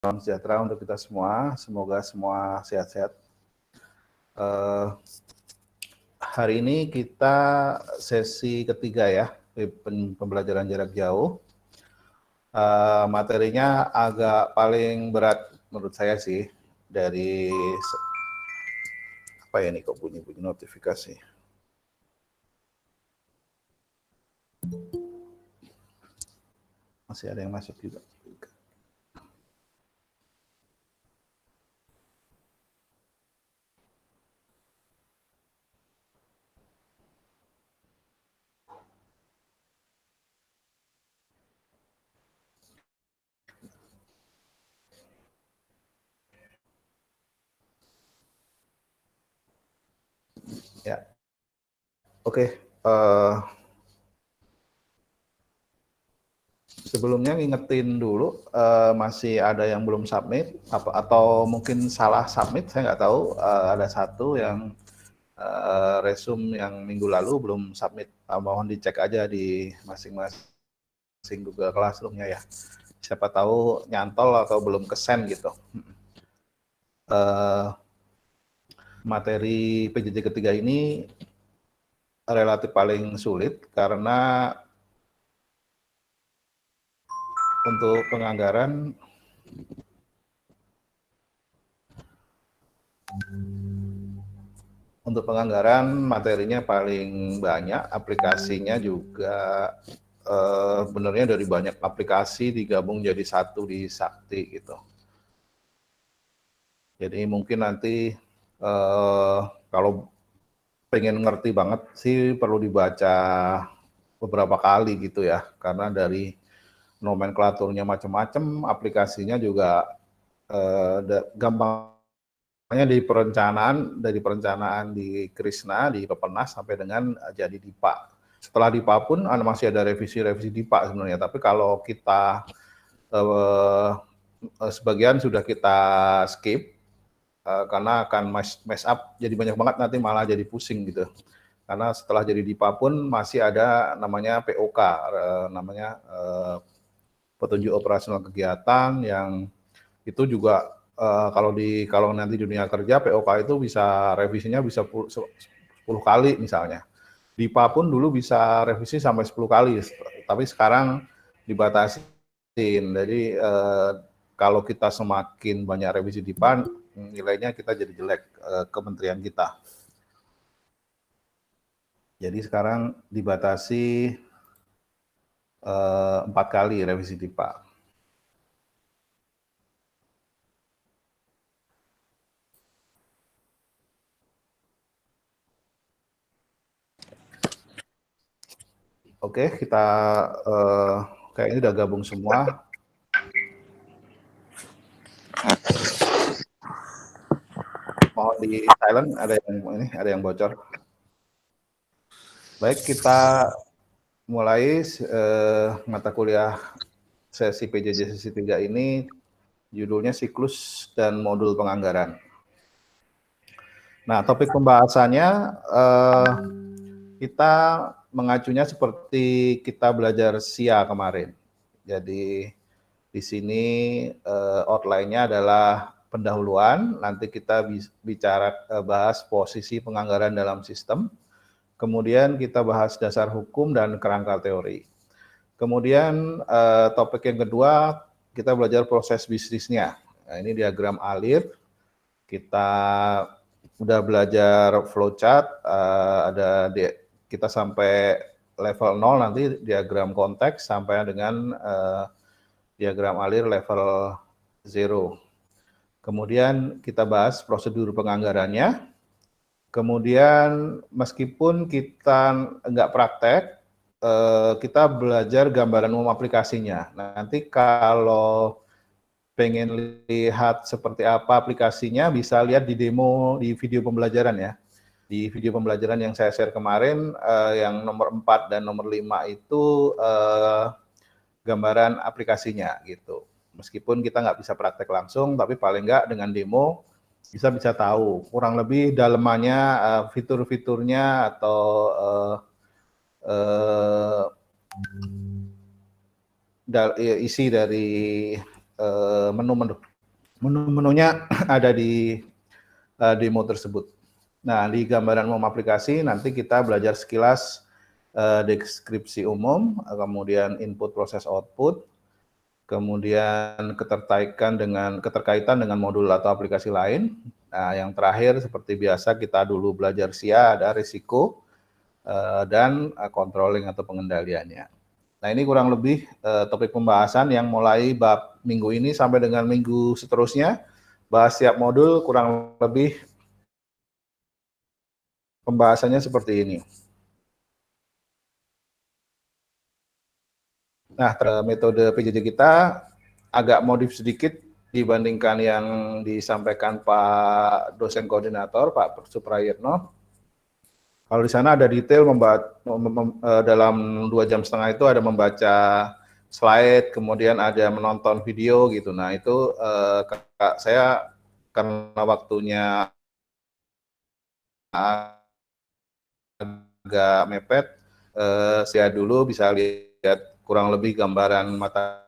Salam sejahtera untuk kita semua. Semoga semua sehat-sehat. Hari ini kita sesi ketiga ya, pembelajaran jarak jauh. Materinya agak paling berat menurut saya sih dari apa ya nih kok bunyi-bunyi notifikasi. Masih ada yang masuk juga. Ya, oke. Sebelumnya ngingetin dulu, masih ada yang belum submit atau mungkin salah submit, saya nggak tahu. Ada satu yang resume yang minggu lalu belum submit. Mohon dicek aja di masing-masing Google Classroom-nya ya. Siapa tahu nyantol atau belum kesen gitu. Materi PJJ ketiga ini relatif paling sulit karena untuk penganggaran materinya paling banyak, aplikasinya juga benernya dari banyak aplikasi digabung jadi satu di Sakti gitu. Jadi mungkin nanti kalau pengen ngerti banget sih perlu dibaca beberapa kali gitu ya, karena dari nomenklaturnya macam-macam, aplikasinya juga gampangnya dari perencanaan di Krisna, di Pepenas sampai dengan jadi DIPA. Setelah DIPA pun masih ada revisi-revisi DIPA sebenarnya, tapi kalau kita sebagian sudah kita skip karena akan mess up, jadi banyak banget nanti malah jadi pusing gitu. Karena setelah jadi DIPA pun masih ada namanya POK, namanya petunjuk operasional kegiatan, yang itu juga kalau nanti dunia kerja POK itu bisa revisinya bisa 10 kali misalnya. DIPA pun dulu bisa revisi sampai 10 kali, tapi sekarang dibatasi. Jadi kalau kita semakin banyak revisi DIPA, nilainya kita jadi jelek kementerian kita. Jadi sekarang dibatasi 4 kali revisi DIPA. Oke, kita kayaknya udah gabung semua. Mohon di silent, ada yang bocor. Baik, kita mulai mata kuliah sesi PJJ sesi 3 ini, judulnya siklus dan modul penganggaran. Nah, topik pembahasannya kita mengacunya seperti kita belajar SIA kemarin. Jadi di sini outline-nya adalah pendahuluan, nanti kita bicara bahas posisi penganggaran dalam sistem, kemudian kita bahas dasar hukum dan kerangka teori. Kemudian topik yang kedua, kita belajar proses bisnisnya. Nah, ini diagram alir, kita udah belajar flowchart, kita sampai level 0, nanti diagram konteks sampai dengan diagram alir level 0. Kemudian kita bahas prosedur penganggarannya. Kemudian meskipun kita nggak praktek, kita belajar gambaran umum aplikasinya. Nanti kalau pengen lihat seperti apa aplikasinya, bisa lihat di demo di video pembelajaran ya. Di video pembelajaran yang saya share kemarin, yang nomor 4 dan nomor 5 itu gambaran aplikasinya gitu. Meskipun kita nggak bisa praktek langsung, tapi paling nggak dengan demo bisa tahu kurang lebih dalemannya, fitur-fiturnya atau isi dari menu-menu Menu-menunya ada di demo tersebut. Nah, di gambaran umum aplikasi nanti kita belajar sekilas deskripsi umum, kemudian input proses output, kemudian keterkaitan dengan modul atau aplikasi lain. Nah, yang terakhir seperti biasa kita dulu belajar SIA, ada risiko dan controlling atau pengendaliannya. Nah, ini kurang lebih topik pembahasan yang mulai bab minggu ini sampai dengan minggu seterusnya. Bahas setiap modul kurang lebih pembahasannya seperti ini. Nah, metode PJJ kita agak modif sedikit dibandingkan yang disampaikan Pak dosen koordinator, Pak Suprayitno. Kalau di sana ada detail dalam 2,5 jam itu ada membaca slide, kemudian ada menonton video gitu. Nah, itu saya karena waktunya agak mepet, saya dulu bisa lihat kurang lebih gambaran mata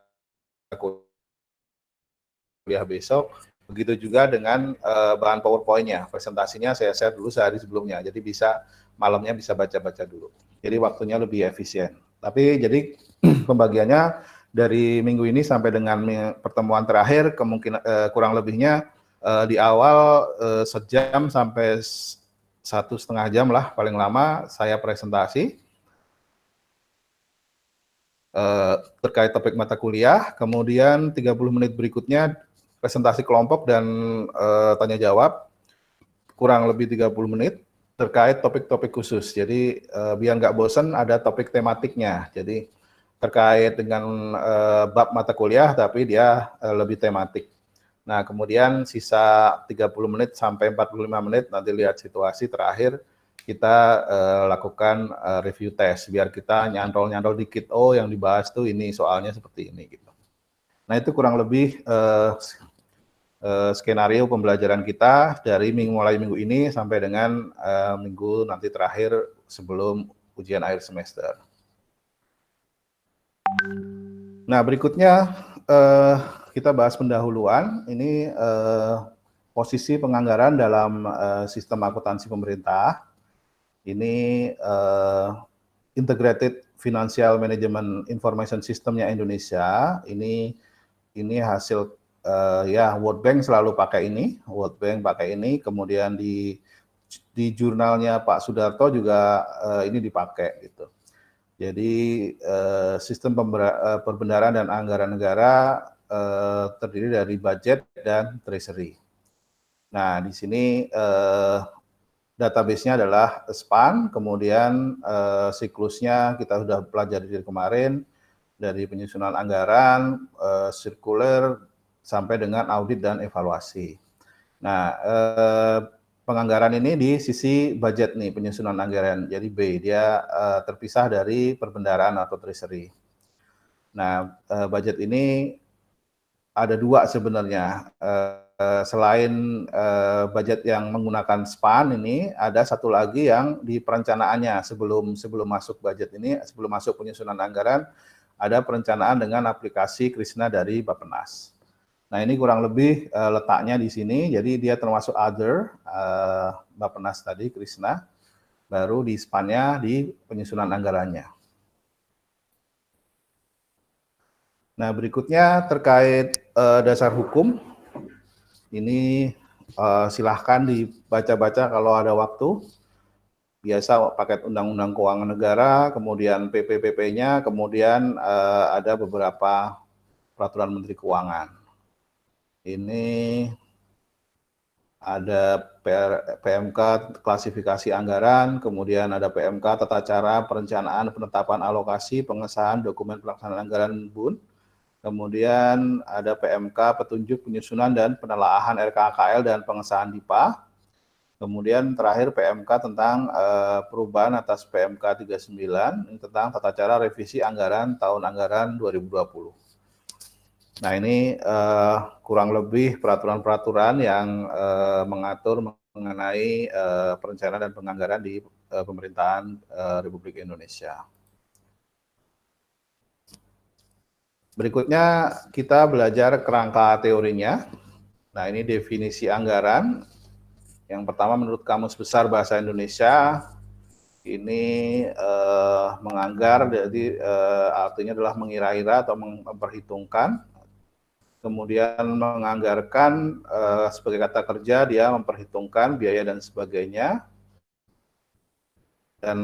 kuliah besok. Begitu juga dengan bahan PowerPoint-nya, presentasinya saya share dulu sehari sebelumnya, jadi malamnya bisa baca-baca dulu. Jadi waktunya lebih efisien. Tapi jadi pembagiannya dari minggu ini sampai dengan pertemuan terakhir, kemungkinan kurang lebihnya di awal sejam sampai 1,5 jam lah paling lama saya presentasi terkait topik mata kuliah, kemudian 30 menit berikutnya presentasi kelompok dan tanya jawab, kurang lebih 30 menit terkait topik-topik khusus. Jadi biar nggak bosan ada topik tematiknya. Jadi terkait dengan bab mata kuliah tapi dia lebih tematik. Nah, kemudian sisa 30 menit sampai 45 menit nanti lihat situasi terakhir kita lakukan review test biar kita nyantol-nyantol dikit, oh yang dibahas tuh ini soalnya seperti ini gitu. Nah, itu kurang lebih skenario pembelajaran kita dari mulai minggu ini sampai dengan minggu nanti terakhir sebelum ujian akhir semester. Nah, berikutnya kita bahas pendahuluan. Ini posisi penganggaran dalam sistem akuntansi pemerintah. Ini Integrated Financial Management Information System-nya Indonesia. Ini hasil ya World Bank selalu pakai ini, World Bank pakai ini. Kemudian di jurnalnya Pak Sudarto juga ini dipakai gitu. Jadi sistem perbendaharaan dan anggaran negara terdiri dari budget dan treasury. Nah, di sini database-nya adalah SPAN, kemudian siklusnya kita sudah pelajari dari kemarin, dari penyusunan anggaran, sirkuler, sampai dengan audit dan evaluasi. Nah, penganggaran ini di sisi budget nih, penyusunan anggaran, jadi B, dia terpisah dari perbendaharaan atau treasury. Nah, budget ini ada dua sebenarnya. Selain budget yang menggunakan SPAN ini, ada satu lagi yang di perencanaannya sebelum masuk budget ini, sebelum masuk penyusunan anggaran, ada perencanaan dengan aplikasi Krishna dari Bappenas. Nah, ini kurang lebih letaknya di sini, jadi dia termasuk other, Bappenas tadi, Krishna, baru di SPAN-nya di penyusunan anggarannya. Nah, berikutnya terkait dasar hukum. Ini silahkan dibaca-baca kalau ada waktu. Biasa paket Undang-Undang Keuangan Negara, kemudian PP-PP-nya, kemudian ada beberapa peraturan Menteri Keuangan. Ini ada PMK klasifikasi anggaran, kemudian ada PMK tata cara perencanaan penetapan alokasi pengesahan dokumen pelaksanaan anggaran BUN. Kemudian ada PMK petunjuk penyusunan dan penelaahan RKKL dan pengesahan DIPA. Kemudian terakhir PMK tentang perubahan atas PMK 39 tentang tata cara revisi anggaran tahun anggaran 2020. Nah, ini kurang lebih peraturan-peraturan yang mengatur mengenai perencanaan dan penganggaran di pemerintahan Republik Indonesia. Berikutnya kita belajar kerangka teorinya. Nah, ini definisi anggaran. Yang pertama menurut Kamus Besar Bahasa Indonesia, ini menganggar, jadi artinya adalah mengira-ira atau memperhitungkan. Kemudian menganggarkan sebagai kata kerja, dia memperhitungkan biaya dan sebagainya. Dan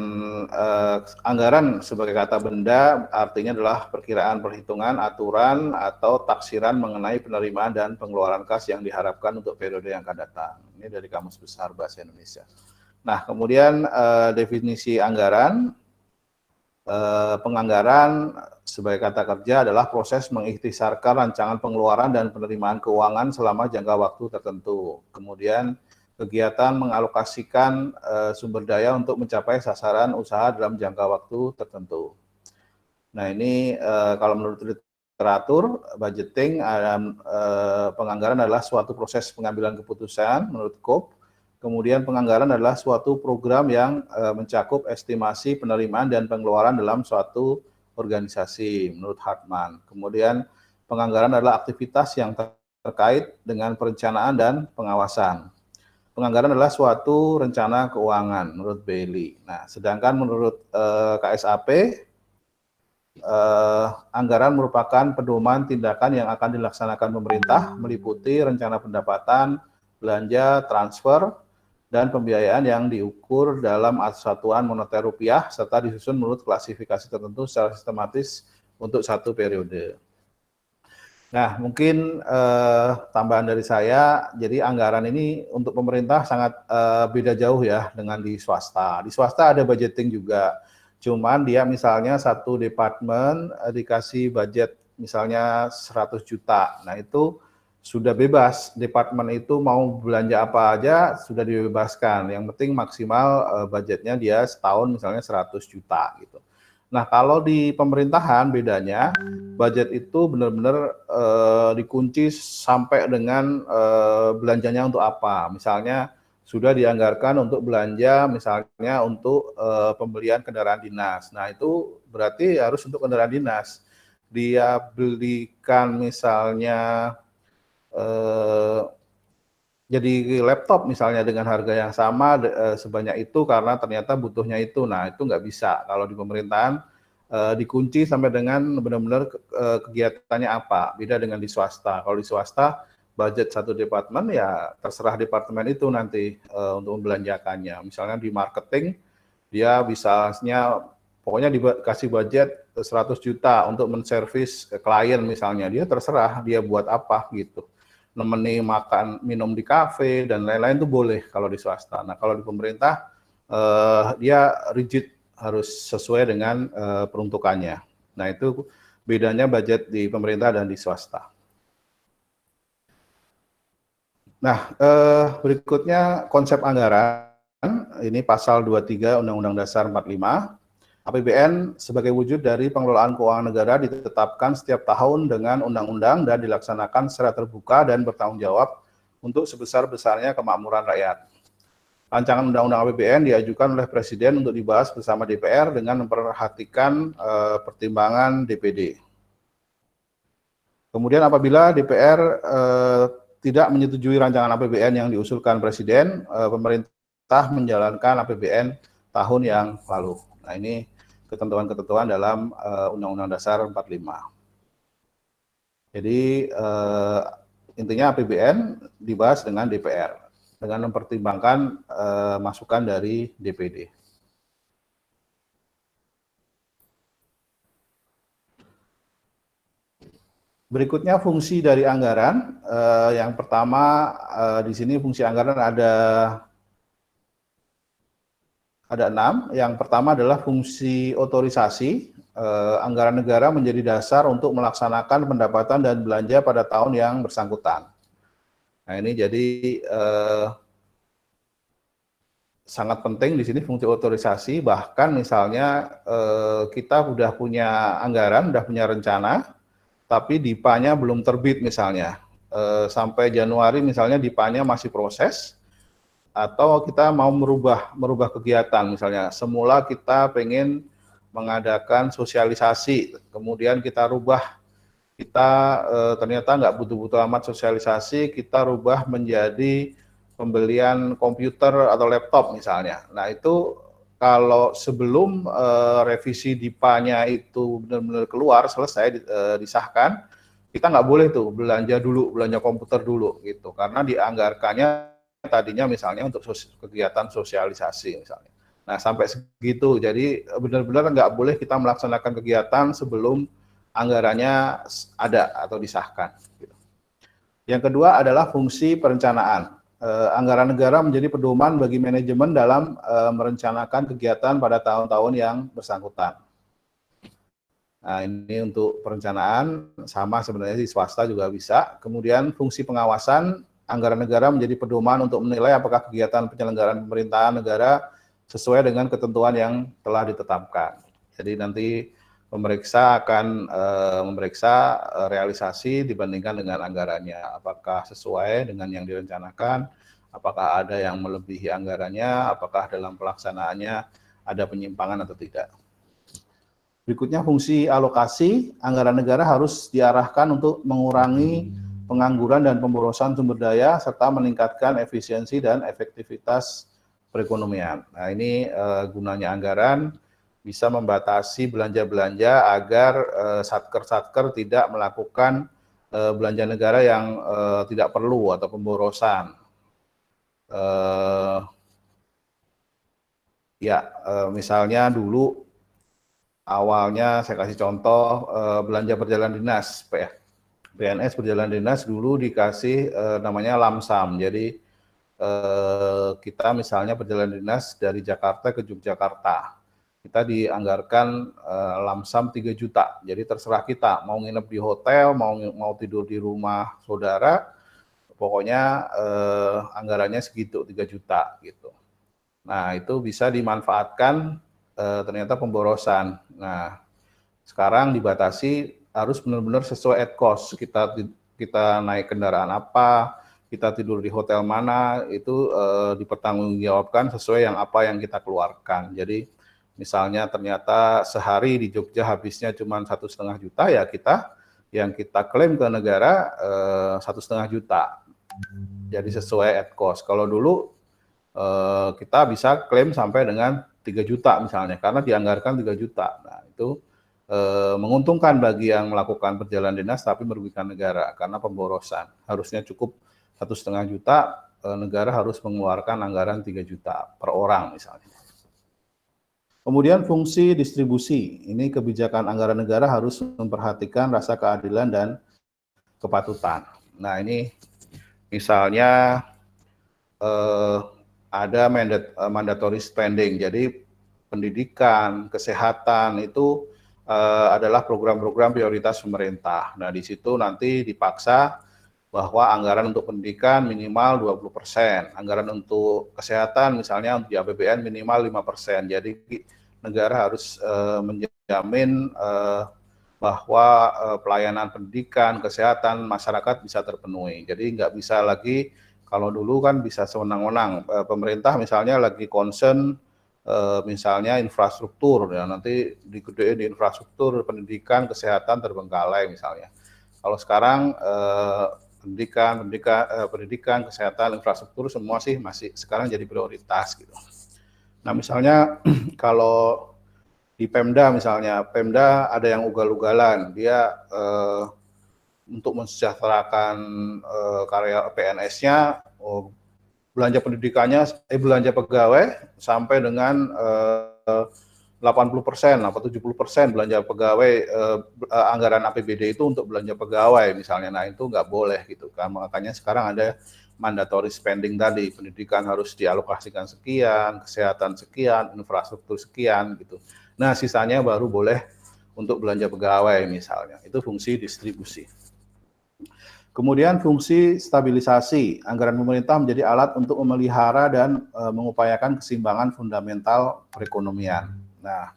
anggaran sebagai kata benda artinya adalah perkiraan, perhitungan, aturan, atau taksiran mengenai penerimaan dan pengeluaran kas yang diharapkan untuk periode yang akan datang. Ini dari Kamus Besar Bahasa Indonesia. Nah, kemudian definisi anggaran, penganggaran sebagai kata kerja adalah proses mengikhtisarkan rancangan pengeluaran dan penerimaan keuangan selama jangka waktu tertentu. Kemudian kegiatan mengalokasikan sumber daya untuk mencapai sasaran usaha dalam jangka waktu tertentu. Nah, ini kalau menurut literatur budgeting, penganggaran adalah suatu proses pengambilan keputusan menurut Cope. Kemudian penganggaran adalah suatu program yang mencakup estimasi penerimaan dan pengeluaran dalam suatu organisasi menurut Hartman. Kemudian penganggaran adalah aktivitas yang terkait dengan perencanaan dan pengawasan. Penganggaran adalah suatu rencana keuangan menurut Bailey. Nah, sedangkan menurut KSAP, anggaran merupakan pedoman tindakan yang akan dilaksanakan pemerintah, meliputi rencana pendapatan, belanja, transfer, dan pembiayaan yang diukur dalam satuan moneter rupiah, serta disusun menurut klasifikasi tertentu secara sistematis untuk satu periode. Nah, mungkin tambahan dari saya, jadi anggaran ini untuk pemerintah sangat beda jauh ya dengan di swasta. Di swasta ada budgeting juga, cuman dia misalnya satu departemen dikasih budget misalnya 100 juta, nah itu sudah bebas, departemen itu mau belanja apa aja sudah dibebaskan, yang penting maksimal budgetnya dia setahun misalnya 100 juta gitu. Nah, kalau di pemerintahan bedanya, budget itu benar-benar dikunci sampai dengan belanjanya untuk apa. Misalnya sudah dianggarkan untuk belanja misalnya untuk pembelian kendaraan dinas. Nah, itu berarti harus untuk kendaraan dinas. Dia belikan misalnya jadi laptop misalnya dengan harga yang sama sebanyak itu karena ternyata butuhnya itu. Nah, itu nggak bisa. Kalau di pemerintahan dikunci sampai dengan benar-benar kegiatannya apa. Beda dengan di swasta. Kalau di swasta budget satu departemen ya terserah departemen itu nanti untuk membelanjakannya. Misalnya di marketing dia bisanya pokoknya dikasih budget 100 juta untuk menservis klien misalnya. Dia terserah dia buat apa gitu. Nemeni makan minum di kafe dan lain-lain itu boleh kalau di swasta. Nah, kalau di pemerintah dia rigid, harus sesuai dengan peruntukannya. Nah, itu bedanya budget di pemerintah dan di swasta. Nah, berikutnya konsep anggaran. Ini pasal 23 Undang-Undang Dasar 45. APBN sebagai wujud dari pengelolaan keuangan negara ditetapkan setiap tahun dengan undang-undang dan dilaksanakan secara terbuka dan bertanggung jawab untuk sebesar-besarnya kemakmuran rakyat. Rancangan Undang-Undang APBN diajukan oleh Presiden untuk dibahas bersama DPR dengan memperhatikan pertimbangan DPD. Kemudian apabila DPR tidak menyetujui rancangan APBN yang diusulkan Presiden, pemerintah menjalankan APBN tahun yang lalu. Nah, ini ketentuan-ketentuan dalam Undang-Undang Dasar 45. Jadi intinya APBN dibahas dengan DPR dengan mempertimbangkan masukan dari DPD. Berikutnya fungsi dari anggaran. Yang pertama di sini fungsi anggaran ada 6. Yang pertama adalah fungsi otorisasi. Anggaran negara menjadi dasar untuk melaksanakan pendapatan dan belanja pada tahun yang bersangkutan. Nah, ini jadi sangat penting di sini fungsi otorisasi. Bahkan misalnya kita sudah punya anggaran, sudah punya rencana, tapi DIPA-nya belum terbit misalnya. Sampai Januari misalnya DIPA-nya masih proses, atau kita mau merubah kegiatan, misalnya semula kita pengen mengadakan sosialisasi, kemudian kita rubah kita ternyata nggak butuh-butuh amat sosialisasi, kita rubah menjadi pembelian komputer atau laptop misalnya. Nah itu kalau sebelum revisi DIPA-nya itu benar-benar keluar, selesai disahkan, kita nggak boleh tuh belanja komputer dulu gitu, karena dianggarkannya tadinya misalnya untuk kegiatan sosialisasi misalnya. Nah sampai segitu, jadi benar-benar nggak boleh kita melaksanakan kegiatan sebelum anggarannya ada atau disahkan. Yang kedua adalah fungsi perencanaan. Anggaran negara menjadi pedoman bagi manajemen dalam merencanakan kegiatan pada tahun-tahun yang bersangkutan. Nah, ini untuk perencanaan, sama sebenarnya di swasta juga bisa. Kemudian fungsi pengawasan, anggaran negara menjadi pedoman untuk menilai apakah kegiatan penyelenggaraan pemerintahan negara sesuai dengan ketentuan yang telah ditetapkan. Jadi nanti pemeriksa akan memeriksa realisasi dibandingkan dengan anggarannya, apakah sesuai dengan yang direncanakan, apakah ada yang melebihi anggarannya, apakah dalam pelaksanaannya ada penyimpangan atau tidak. Berikutnya fungsi alokasi, anggaran negara harus diarahkan untuk mengurangi pengangguran dan pemborosan sumber daya serta meningkatkan efisiensi dan efektivitas perekonomian. Nah, ini gunanya anggaran bisa membatasi belanja-belanja agar satker-satker tidak melakukan belanja negara yang tidak perlu atau pemborosan. Misalnya dulu awalnya saya kasih contoh belanja berjalan dinas, PNS berjalan dinas dulu dikasih namanya lamsam. Jadi kita misalnya berjalan dinas dari Jakarta ke Yogyakarta, kita dianggarkan lamsam 3 juta. Jadi terserah kita mau nginep di hotel, mau tidur di rumah saudara, pokoknya anggarannya segitu 3 juta gitu. Nah itu bisa dimanfaatkan ternyata pemborosan. Nah, sekarang dibatasi harus benar-benar sesuai at cost. Kita naik kendaraan apa, kita tidur di hotel mana, itu dipertanggungjawabkan sesuai yang apa yang kita keluarkan. Jadi misalnya ternyata sehari di Jogja habisnya cuma 1,5 juta, ya yang kita klaim ke negara 1,5 juta. Jadi sesuai at cost. Kalau dulu kita bisa klaim sampai dengan 3 juta misalnya, karena dianggarkan 3 juta. Nah, itu menguntungkan bagi yang melakukan perjalanan dinas, tapi merugikan negara, karena pemborosan. Harusnya cukup 1,5 juta, negara harus mengeluarkan anggaran 3 juta per orang misalnya. Kemudian fungsi distribusi, ini kebijakan anggaran negara harus memperhatikan rasa keadilan dan kepatutan. Nah, ini misalnya ada mandatory spending. Jadi pendidikan, kesehatan itu adalah program-program prioritas pemerintah. Nah, di situ nanti dipaksa bahwa anggaran untuk pendidikan minimal 20%, anggaran untuk kesehatan misalnya di APBN minimal 5%. Jadi negara harus menjamin bahwa pelayanan pendidikan, kesehatan masyarakat bisa terpenuhi. Jadi nggak bisa lagi, kalau dulu kan bisa sewenang-wenang, pemerintah misalnya lagi concern misalnya infrastruktur, ya nanti digedein di infrastruktur, pendidikan, kesehatan terbengkalai misalnya. Kalau sekarang pendidikan, kesehatan, infrastruktur semua sih masih sekarang jadi prioritas gitu. Nah misalnya kalau di Pemda misalnya, Pemda ada yang ugal-ugalan, dia untuk mensejahterakan karya PNS-nya, belanja pendidikannya, belanja pegawai sampai dengan 80% atau 70% belanja pegawai, anggaran APBD itu untuk belanja pegawai misalnya. Nah itu nggak boleh gitu kan, makanya sekarang ada mandatory spending tadi, pendidikan harus dialokasikan sekian, kesehatan sekian, infrastruktur sekian gitu. Nah sisanya baru boleh untuk belanja pegawai misalnya, itu fungsi distribusi. Kemudian fungsi stabilisasi, anggaran pemerintah menjadi alat untuk memelihara dan mengupayakan keseimbangan fundamental perekonomian. Nah,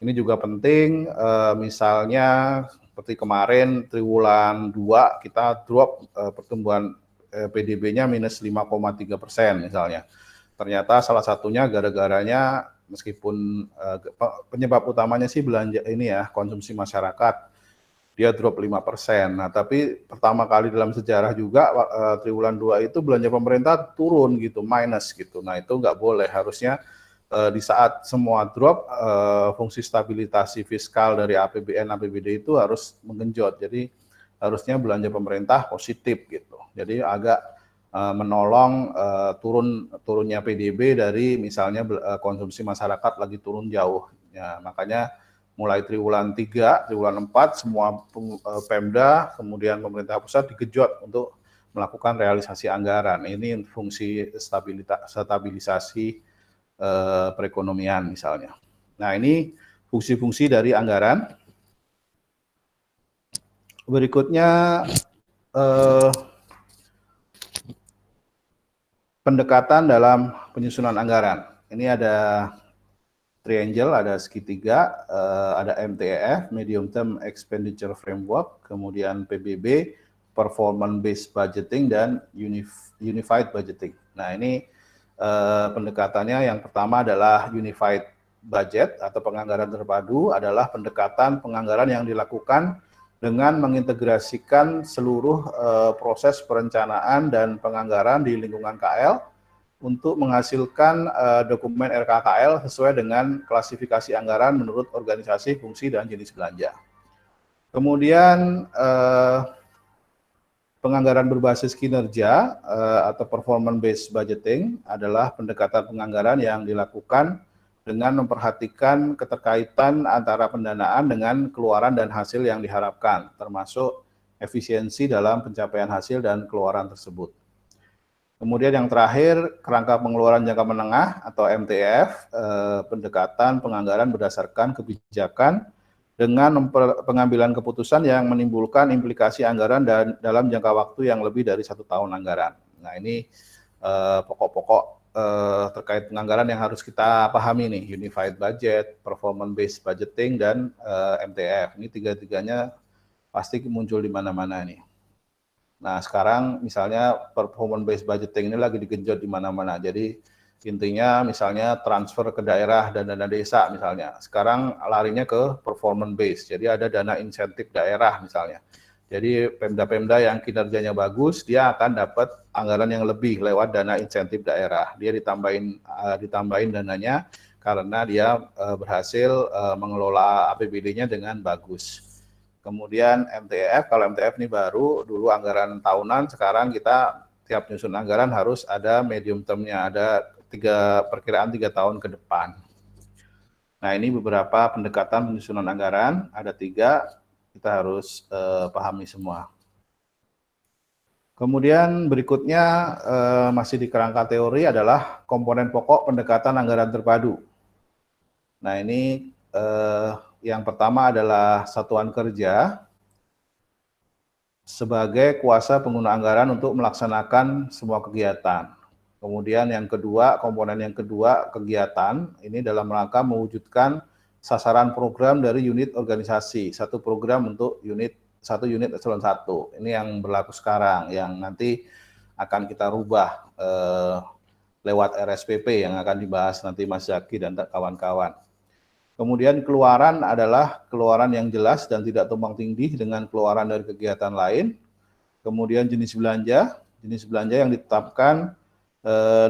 ini juga penting, misalnya seperti kemarin triwulan 2 kita drop pertumbuhan PDB-nya minus 5,3% misalnya. Ternyata salah satunya gara-garanya, meskipun penyebab utamanya sih belanja ini ya, konsumsi masyarakat. dia drop 5%. Nah, tapi pertama kali dalam sejarah juga triwulan 2 itu belanja pemerintah turun gitu, minus gitu. Nah, itu nggak boleh, harusnya di saat semua drop, fungsi stabilisasi fiskal dari APBN, APBD itu harus menggenjot. Jadi harusnya belanja pemerintah positif gitu. Jadi agak menolong turunnya PDB dari misalnya konsumsi masyarakat lagi turun jauh. Ya, makanya mulai triwulan 3, triwulan 4 semua Pemda kemudian pemerintah pusat digejot untuk melakukan realisasi anggaran. Ini fungsi stabilisasi perekonomian misalnya. Nah, ini fungsi-fungsi dari anggaran. Berikutnya pendekatan dalam penyusunan anggaran. Ini ada triangle, ada segitiga, ada MTEF, Medium Term Expenditure Framework, kemudian PBB, Performance Based Budgeting, dan Unified Budgeting. Nah, ini pendekatannya yang pertama adalah Unified Budget atau penganggaran terpadu, adalah pendekatan penganggaran yang dilakukan dengan mengintegrasikan seluruh proses perencanaan dan penganggaran di lingkungan KL untuk menghasilkan dokumen RKKL sesuai dengan klasifikasi anggaran menurut organisasi, fungsi, dan jenis belanja. Kemudian penganggaran berbasis kinerja atau performance based budgeting adalah pendekatan penganggaran yang dilakukan dengan memperhatikan keterkaitan antara pendanaan dengan keluaran dan hasil yang diharapkan, termasuk efisiensi dalam pencapaian hasil dan keluaran tersebut. Kemudian yang terakhir, kerangka pengeluaran jangka menengah atau MTF, pendekatan penganggaran berdasarkan kebijakan dengan pengambilan keputusan yang menimbulkan implikasi anggaran dan dalam jangka waktu yang lebih dari 1 tahun anggaran. Nah, ini pokok-pokok terkait penganggaran yang harus kita pahami nih, Unified Budget, Performance Based Budgeting, dan MTF. Ini tiga-tiganya pasti muncul di mana-mana nih. Nah, sekarang misalnya Performance Based Budgeting ini lagi digenjot di mana-mana. Jadi intinya misalnya transfer ke daerah dan dana desa misalnya. Sekarang larinya ke performance based. Jadi ada dana insentif daerah misalnya. Jadi Pemda-Pemda yang kinerjanya bagus, dia akan dapat anggaran yang lebih lewat dana insentif daerah. Dia ditambahin dananya karena dia berhasil mengelola APBD-nya dengan bagus. Kemudian MTF, kalau MTF ini baru, dulu anggaran tahunan, sekarang kita tiap nyusun anggaran harus ada medium term-nya, ada perkiraan 3 tahun ke depan. Nah, ini beberapa pendekatan penyusunan anggaran, ada 3, kita harus pahami semua. Kemudian berikutnya masih di kerangka teori adalah komponen pokok pendekatan anggaran terpadu. Nah, ini yang pertama adalah satuan kerja sebagai kuasa pengguna anggaran untuk melaksanakan semua kegiatan. Kemudian yang kedua, komponen yang kedua, kegiatan, ini dalam rangka mewujudkan sasaran program dari unit organisasi, satu program untuk satu unit eselon 1. Ini yang berlaku sekarang, yang nanti akan kita rubah lewat RSPP yang akan dibahas nanti Mas Zaki dan kawan-kawan. Kemudian keluaran adalah keluaran yang jelas dan tidak tumpang tindih dengan keluaran dari kegiatan lain. Kemudian jenis belanja yang ditetapkan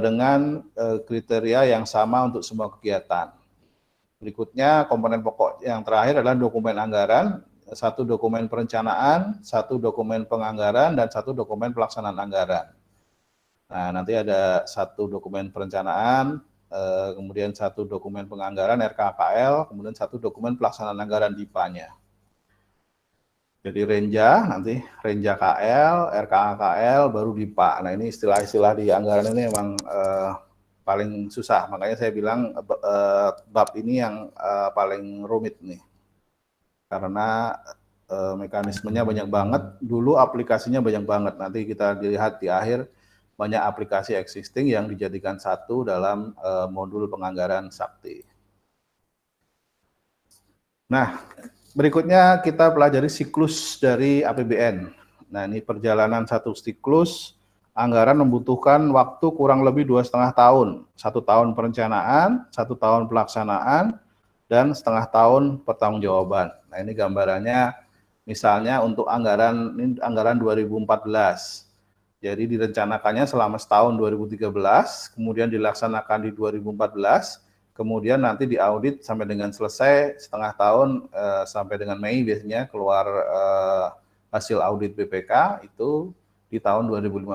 dengan kriteria yang sama untuk semua kegiatan. Berikutnya komponen pokok yang terakhir adalah dokumen anggaran, 1 dokumen perencanaan, 1 dokumen penganggaran, dan 1 dokumen pelaksanaan anggaran. Nah, nanti ada 1 dokumen perencanaan, kemudian 1 dokumen penganggaran RKKL, kemudian 1 dokumen pelaksanaan anggaran DIPA-nya. Jadi nanti renja KL, RKKL, baru DIPA. Nah, ini istilah-istilah di anggaran ini memang paling susah, makanya saya bilang bab ini yang paling rumit nih, karena mekanismenya banyak banget, dulu aplikasinya banyak banget, nanti kita dilihat di akhir banyak aplikasi existing yang dijadikan satu dalam modul penganggaran Sakti. Nah, berikutnya kita pelajari siklus dari APBN. Nah, ini perjalanan satu siklus. Anggaran membutuhkan waktu kurang lebih 2,5 tahun. 1 tahun perencanaan, 1 tahun pelaksanaan, dan setengah tahun pertanggungjawaban. Nah, ini gambarannya Misalnya untuk anggaran ini anggaran 2014. Jadi direncanakannya selama setahun 2013, kemudian dilaksanakan di 2014, kemudian nanti diaudit sampai dengan selesai setengah tahun sampai dengan Mei biasanya keluar hasil audit BPK itu di tahun 2015.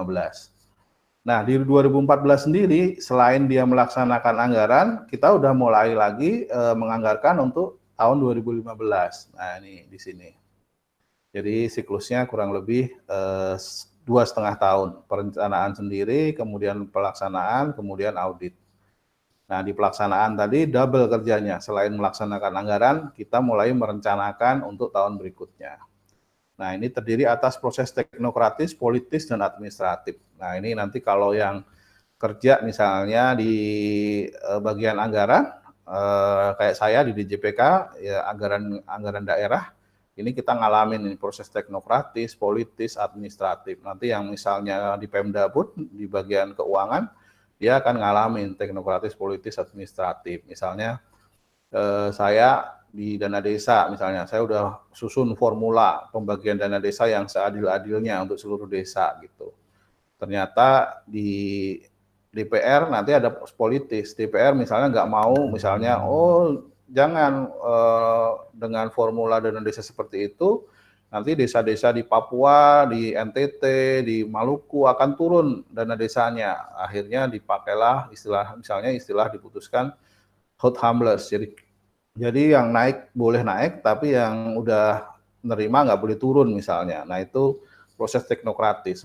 Nah, di 2014 sendiri, selain dia melaksanakan anggaran, kita udah mulai lagi menganggarkan untuk tahun 2015. Nah, ini di sini. Jadi siklusnya kurang lebih 2,5 tahun. Perencanaan sendiri, kemudian pelaksanaan, kemudian audit. Nah, di pelaksanaan tadi double kerjanya. Selain melaksanakan anggaran, kita mulai merencanakan untuk tahun berikutnya. Nah, ini terdiri atas proses teknokratis, politis, dan administratif. Nah, ini nanti kalau yang kerja misalnya di bagian anggaran, kayak saya di DJPK, ya anggaran daerah, ini kita ngalamin ini proses teknokratis, politis, administratif. Nanti yang misalnya di Pemda pun, di bagian keuangan, dia akan ngalamin teknokratis, politis, administratif. Misalnya saya di dana desa misalnya, saya udah susun formula pembagian dana desa yang seadil-adilnya untuk seluruh desa gitu. Ternyata di DPR nanti ada politis, DPR misalnya nggak mau, misalnya, oh jangan dengan formula dana desa seperti itu, nanti desa-desa di Papua, di NTT, di Maluku akan turun dana desanya. Akhirnya dipakailah misalnya istilah diputuskan hot hamless, jadi yang naik boleh naik, tapi yang udah nerima nggak boleh turun misalnya. Nah itu proses teknokratis,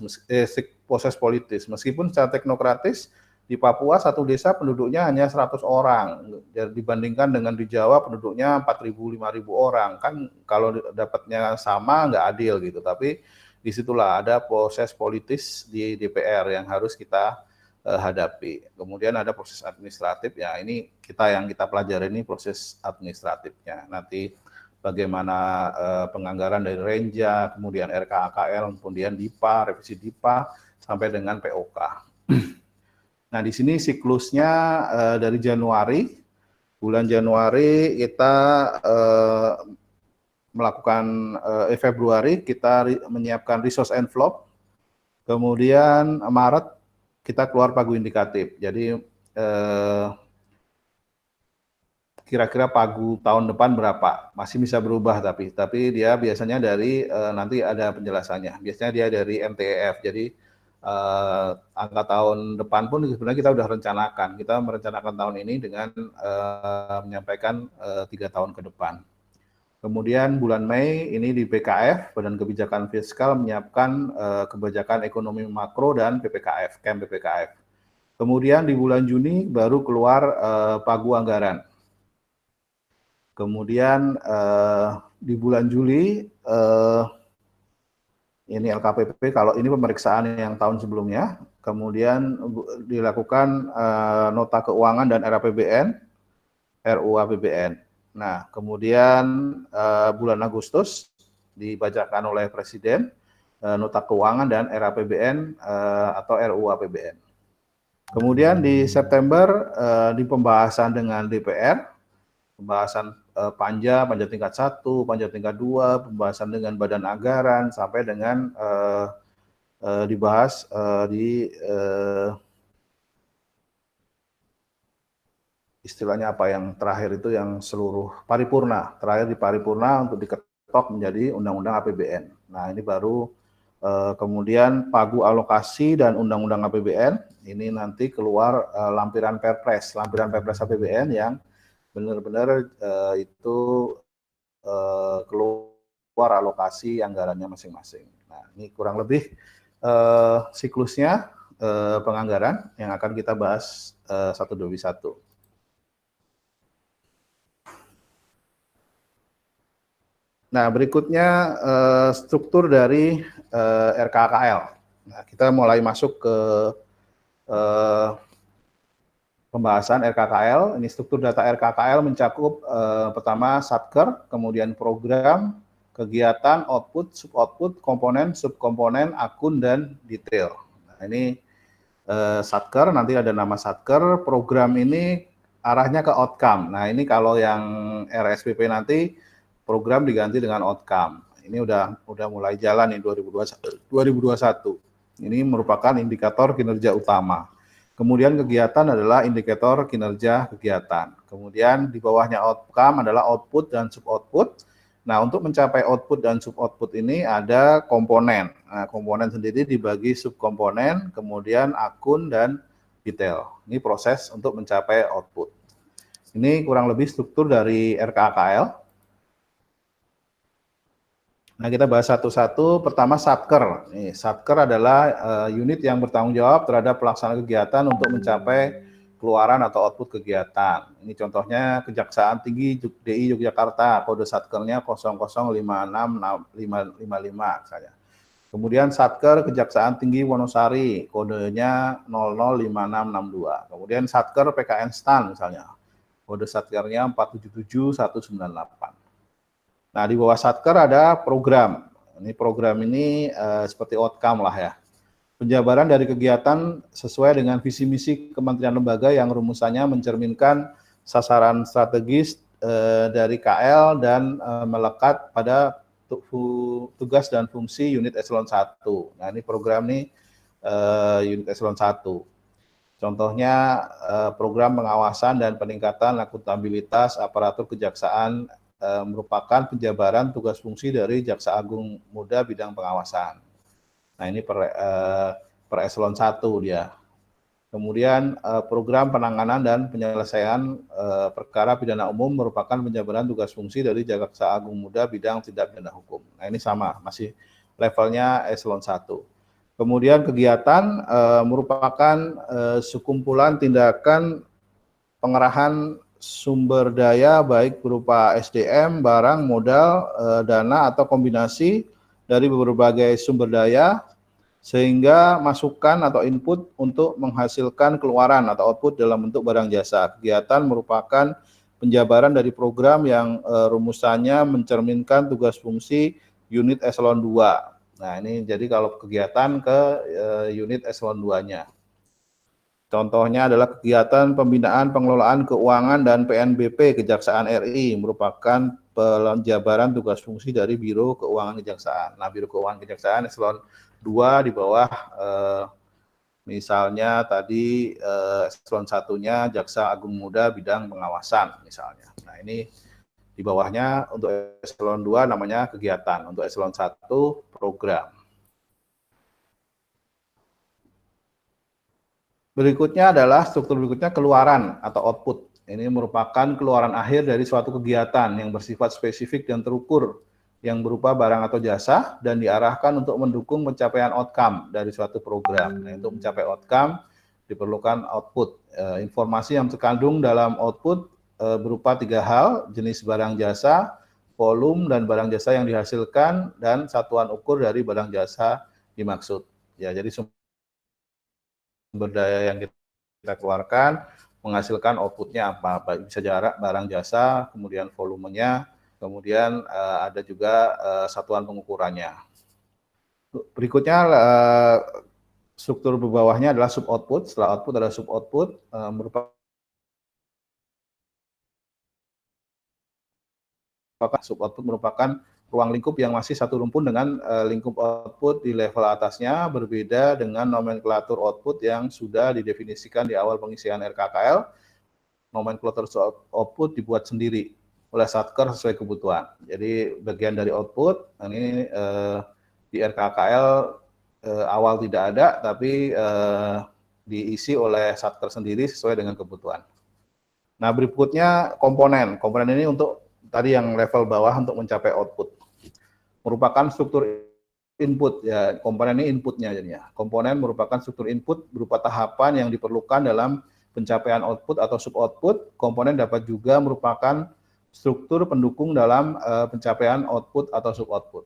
proses politis. Meskipun secara teknokratis di Papua satu desa penduduknya hanya 100 orang, dibandingkan dengan di Jawa penduduknya 4.000, 5.000 orang. Kan kalau dapatnya sama nggak adil gitu. Tapi disitulah ada proses politis di DPR yang harus kita hadapi. Kemudian ada proses administratif, ya ini yang kita pelajari ini proses administratifnya. Nanti bagaimana penganggaran dari Renja, kemudian RKAKL, kemudian DIPA, revisi DIPA, sampai dengan POK. Nah, di sini siklusnya dari Januari, bulan Januari kita melakukan Februari kita menyiapkan resource envelope, kemudian Maret kita keluar pagu indikatif. Jadi kira-kira pagu tahun depan berapa? Masih bisa berubah tapi dia biasanya dari nanti ada penjelasannya. Biasanya dia dari MTEF. Jadi angka tahun depan pun sebenarnya kita sudah rencanakan. Kita merencanakan tahun ini dengan menyampaikan 3 tahun ke depan. Kemudian bulan Mei ini di BKF, Badan Kebijakan Fiskal menyiapkan kebijakan ekonomi makro dan PPKF, KEM PPKF. Kemudian di bulan Juni baru keluar pagu anggaran. Kemudian di bulan Juli ini LKPP, kalau ini pemeriksaan yang tahun sebelumnya, kemudian dilakukan nota keuangan dan RAPBN, RUAPBN. Nah, kemudian bulan Agustus dibacakan oleh Presiden nota keuangan dan RAPBN atau RUAPBN. Kemudian di September di pembahasan dengan DPR, pembahasan panja tingkat 1, panja tingkat 2, pembahasan dengan badan anggaran, sampai dengan dibahas di istilahnya apa yang terakhir itu yang seluruh paripurna, terakhir di paripurna untuk diketok menjadi undang-undang APBN. Nah ini baru kemudian pagu alokasi dan undang-undang APBN, ini nanti keluar lampiran perpres APBN yang benar-benar itu keluar alokasi anggarannya masing-masing. Nah ini kurang lebih siklusnya penganggaran yang akan kita bahas satu demi satu. Nah, berikutnya struktur dari RKAKL. Nah, kita mulai masuk ke pembahasan RKKL. Ini struktur data RKKL mencakup pertama Satker, kemudian program, kegiatan, output, sub-output, komponen, subkomponen, akun, dan detail. Nah, ini Satker, nanti ada nama Satker. Program ini arahnya ke outcome. Nah, ini kalau yang RSPP nanti program diganti dengan outcome. ini udah mulai jalan nih 2021. Ini merupakan indikator kinerja utama. Kemudian kegiatan adalah indikator kinerja kegiatan. Kemudian di bawahnya outcome adalah output dan sub-output. Nah, untuk mencapai output dan sub-output ini ada komponen. Nah, komponen sendiri dibagi subkomponen, kemudian akun dan detail. Ini proses untuk mencapai output. Ini kurang lebih struktur dari RKKL. Nah, kita bahas satu-satu. Pertama, Satker. Nih, Satker adalah unit yang bertanggung jawab terhadap pelaksanaan kegiatan untuk mencapai keluaran atau output kegiatan. Ini contohnya Kejaksaan Tinggi DI Yogyakarta, kode Satkernya 00566555 misalnya. Kemudian Satker Kejaksaan Tinggi Wonosari, kodenya 005662. Kemudian Satker PKN STAN misalnya, kode Satkernya 477198. Nah, di bawah Satker ada program. Ini program ini seperti outcome lah ya. Penjabaran dari kegiatan sesuai dengan visi misi kementerian lembaga yang rumusannya mencerminkan sasaran strategis dari KL dan melekat pada tugas dan fungsi unit eselon 1. Nah, ini program ini unit eselon 1. Contohnya program pengawasan dan peningkatan akuntabilitas aparatur kejaksaan merupakan penjabaran tugas fungsi dari Jaksa Agung Muda bidang pengawasan. Nah, ini per eselon 1 dia. Kemudian program penanganan dan penyelesaian perkara pidana umum merupakan penjabaran tugas fungsi dari Jaksa Agung Muda bidang tindak pidana hukum. Nah, ini sama, masih levelnya eselon 1. Kemudian kegiatan merupakan sekumpulan tindakan pengerahan sumber daya baik berupa SDM, barang, modal, dana atau kombinasi dari berbagai sumber daya sehingga masukan atau input untuk menghasilkan keluaran atau output dalam bentuk barang jasa. Kegiatan merupakan penjabaran dari program yang rumusannya mencerminkan tugas fungsi unit eselon 2. Nah, ini jadi kalau kegiatan ke unit eselon 2-nya. Contohnya adalah kegiatan pembinaan pengelolaan keuangan dan PNBP Kejaksaan RI merupakan penjabaran tugas fungsi dari Biro Keuangan Kejaksaan. Nah, Biro Keuangan Kejaksaan eselon 2 di bawah misalnya tadi eselon 1-nya Jaksa Agung Muda bidang pengawasan misalnya. Nah, ini di bawahnya untuk eselon 2 namanya kegiatan, untuk eselon 1 program. Berikutnya adalah struktur berikutnya keluaran atau output. Ini merupakan keluaran akhir dari suatu kegiatan yang bersifat spesifik dan terukur yang berupa barang atau jasa dan diarahkan untuk mendukung pencapaian outcome dari suatu program. Nah, untuk mencapai outcome diperlukan output. Informasi yang terkandung dalam output berupa 3 hal, jenis barang jasa, volume dan barang jasa yang dihasilkan, dan satuan ukur dari barang jasa dimaksud. Ya, jadi sumber daya yang kita keluarkan menghasilkan outputnya apa, bisa jarak, barang jasa, kemudian volumenya, kemudian ada juga satuan pengukurannya. Berikutnya struktur bawahnya adalah sub output. Setelah output ada sub output, sub output merupakan ruang lingkup yang masih satu rumpun dengan lingkup output di level atasnya, berbeda dengan nomenklatur output yang sudah didefinisikan di awal pengisian RKKL. Nomenklatur output dibuat sendiri oleh Satker sesuai kebutuhan. Jadi bagian dari output ini di RKKL awal tidak ada, tapi diisi oleh Satker sendiri sesuai dengan kebutuhan. Nah, berikutnya komponen. Komponen ini untuk tadi yang level bawah untuk mencapai output. Merupakan struktur input, ya, komponen ini inputnya jadinya. Komponen merupakan struktur input berupa tahapan yang diperlukan dalam pencapaian output atau sub output. Komponen dapat juga merupakan struktur pendukung dalam pencapaian output atau sub output.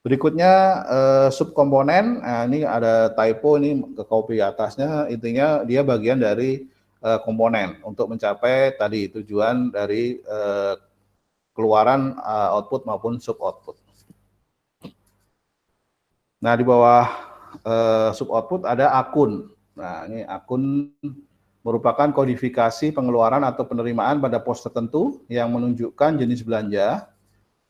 Berikutnya subkomponen. Nah, ini ada typo, ini ke copy atasnya, intinya dia bagian dari komponen untuk mencapai tadi tujuan dari keluaran output maupun sub output. Nah, di bawah sub output ada akun. Nah, ini akun merupakan kodifikasi pengeluaran atau penerimaan pada pos tertentu yang menunjukkan jenis belanja,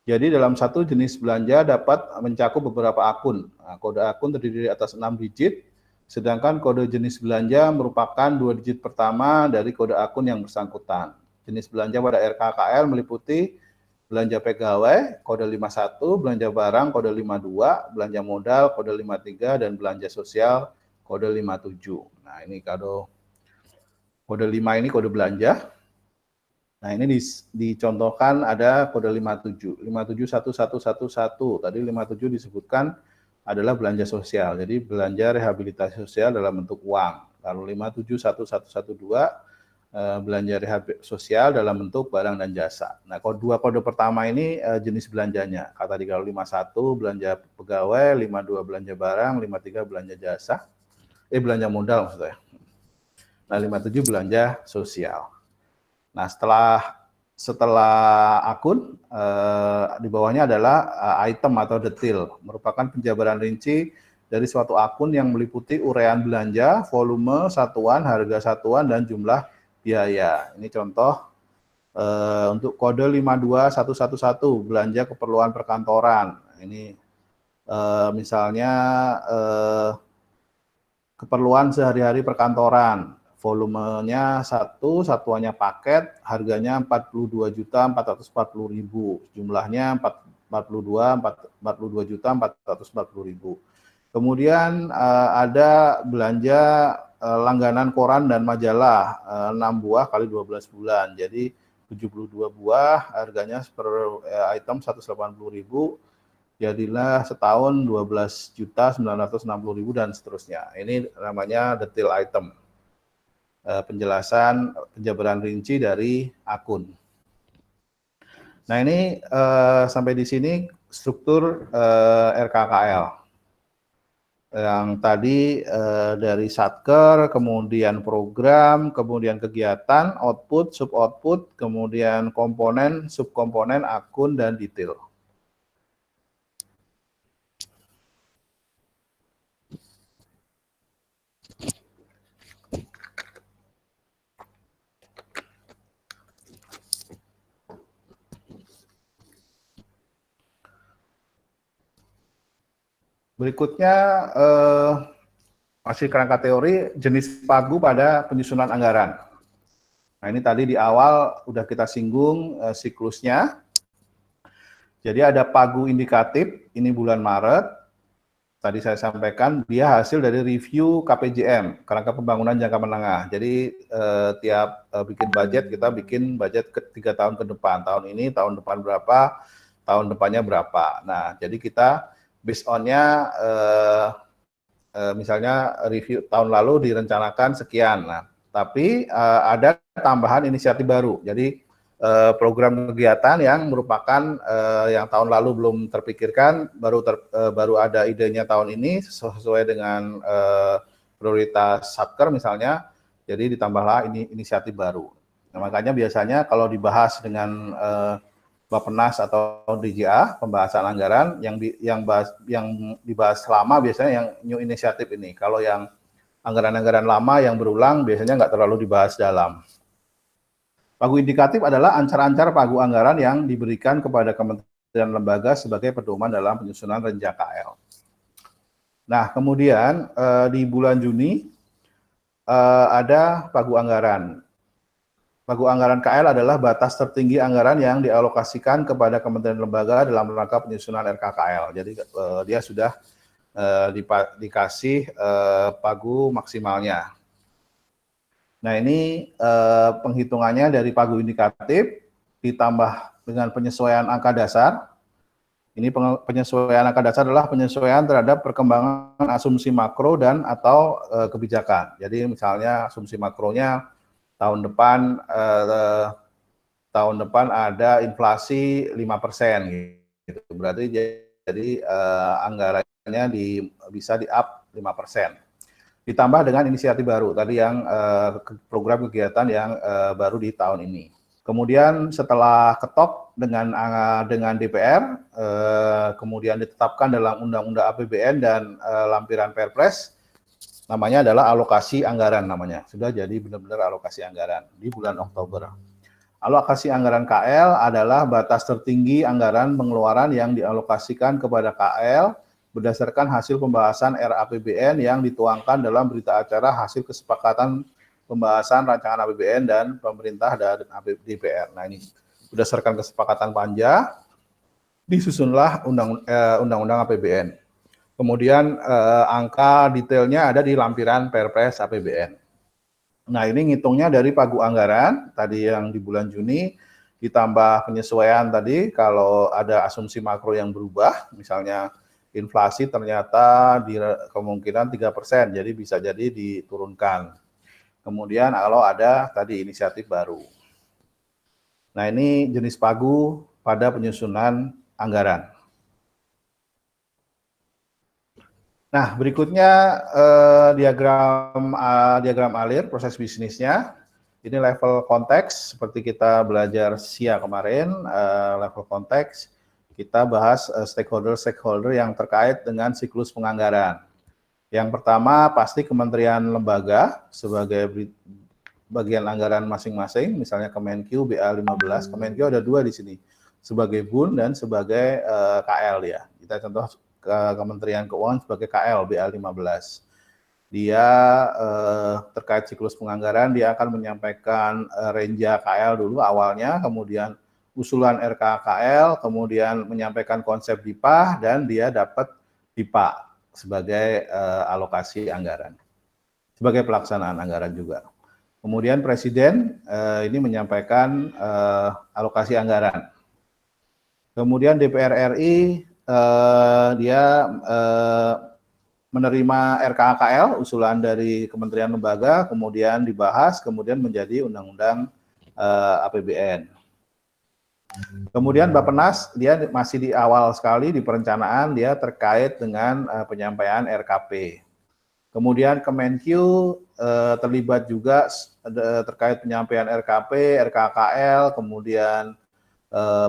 Jadi dalam satu jenis belanja dapat mencakup beberapa akun. Nah, kode akun terdiri atas 6 digit, sedangkan kode jenis belanja merupakan 2 digit pertama dari kode akun yang bersangkutan. Jenis belanja pada RKKL meliputi belanja pegawai, kode 51, belanja barang, kode 52, belanja modal, kode 53, dan belanja sosial, kode 57. Nah, ini kode 5 ini kode belanja. Nah, ini dicontohkan ada kode 57, 571111. Tadi 57 disebutkan adalah belanja sosial. Jadi belanja rehabilitasi sosial dalam bentuk uang. Lalu 571112 belanja rehabilitasi sosial dalam bentuk barang dan jasa. Nah, dua kode pertama ini jenis belanjanya. Kata tadi kalau 51 belanja pegawai, 52 belanja barang, 53 belanja jasa. Belanja modal maksudnya. Nah, 57 belanja sosial. Nah, setelah akun, di bawahnya adalah item atau detail, merupakan penjabaran rinci dari suatu akun yang meliputi uraian belanja, volume, satuan, harga satuan, dan jumlah biaya. Ini contoh untuk kode 52111, belanja keperluan perkantoran. Ini misalnya keperluan sehari-hari perkantoran. Volumenya 1, satuannya paket, harganya 42.440.000, jumlahnya 42.440.000. Kemudian ada belanja langganan koran dan majalah 6 buah kali 12 bulan, jadi 72 buah, harganya per item 180.000, jadilah setahun 12.960.000 dan seterusnya. Ini namanya detail item. Penjelasan penjabaran rinci dari akun. Nah, ini sampai di sini struktur RKKL. Yang tadi dari satker, kemudian program, kemudian kegiatan, output, sub-output, kemudian komponen, subkomponen, akun, dan detail. Berikutnya masih kerangka teori jenis pagu pada penyusunan anggaran. Nah, ini tadi di awal udah kita singgung siklusnya. Jadi ada pagu indikatif, ini bulan Maret. Tadi saya sampaikan dia hasil dari review KPJM, kerangka pembangunan jangka menengah. Jadi tiap bikin budget, kita bikin budget ke 3 tahun ke depan. Tahun ini, tahun depan berapa, tahun depannya berapa. Nah, jadi kita based on-nya misalnya review tahun lalu direncanakan sekian. Nah, tapi ada tambahan inisiatif baru. Jadi program kegiatan yang merupakan yang tahun lalu belum terpikirkan, baru ada idenya tahun ini sesuai dengan prioritas satker misalnya. Jadi ditambahlah ini inisiatif baru. Nah, makanya biasanya kalau dibahas dengan Bappenas atau DJA pembahasan anggaran yang dibahas lama biasanya yang new inisiatif ini. Kalau yang anggaran-anggaran lama yang berulang biasanya nggak terlalu dibahas dalam. Pagu indikatif adalah ancar-ancar pagu anggaran yang diberikan kepada kementerian lembaga sebagai pedoman dalam penyusunan rencana KL. Nah, kemudian di bulan Juni ada pagu anggaran. Pagu anggaran KL adalah batas tertinggi anggaran yang dialokasikan kepada kementerian lembaga dalam rangka penyusunan RKKL. Jadi dia sudah dikasih pagu maksimalnya. Nah, ini penghitungannya dari pagu indikatif ditambah dengan penyesuaian angka dasar. Ini penyesuaian angka dasar adalah penyesuaian terhadap perkembangan asumsi makro dan atau kebijakan. Jadi misalnya asumsi makronya tahun depan ada inflasi 5% gitu. Berarti jadi anggarannya bisa di-up 5%. Ditambah dengan inisiatif baru tadi yang program kegiatan yang baru di tahun ini. Kemudian setelah ketok dengan DPR, kemudian ditetapkan dalam Undang-Undang APBN dan lampiran Perpres, namanya adalah alokasi anggaran namanya. Sudah jadi benar-benar alokasi anggaran di bulan Oktober. Alokasi anggaran KL adalah batas tertinggi anggaran pengeluaran yang dialokasikan kepada KL berdasarkan hasil pembahasan RAPBN yang dituangkan dalam berita acara hasil kesepakatan pembahasan rancangan APBN dan pemerintah dan DPR. Nah, ini berdasarkan kesepakatan panja disusunlah undang-undang APBN. Kemudian angka detailnya ada di lampiran Perpres APBN. Nah, ini ngitungnya dari pagu anggaran tadi yang di bulan Juni ditambah penyesuaian tadi kalau ada asumsi makro yang berubah, misalnya inflasi ternyata di kemungkinan 3%, jadi bisa jadi diturunkan. Kemudian kalau ada tadi inisiatif baru. Nah, ini jenis pagu pada penyusunan anggaran. Nah, berikutnya diagram alir proses bisnisnya. Ini level konteks seperti kita belajar SIA kemarin, level konteks kita bahas stakeholder yang terkait dengan siklus penganggaran. Yang pertama pasti kementerian lembaga sebagai bagian anggaran masing-masing, misalnya Kemenkyu BA15, Kemenkyu ada 2 di sini, sebagai BUN dan sebagai KL ya. Kita contoh Kementerian Keuangan sebagai KL BA15. Dia terkait siklus penganggaran, dia akan menyampaikan renja KL dulu awalnya, kemudian usulan RKKL, kemudian menyampaikan konsep DIPA, dan dia dapat DIPA sebagai alokasi anggaran, sebagai pelaksanaan anggaran juga. Kemudian Presiden ini menyampaikan alokasi anggaran. Kemudian DPR RI dia menerima RKKL, usulan dari Kementerian Lembaga, kemudian dibahas, kemudian menjadi Undang-Undang APBN. Kemudian Bappenas, dia masih di awal sekali di perencanaan, dia terkait dengan penyampaian RKP. Kemudian Kemenkyu terlibat juga terkait penyampaian RKP, RKKL, kemudian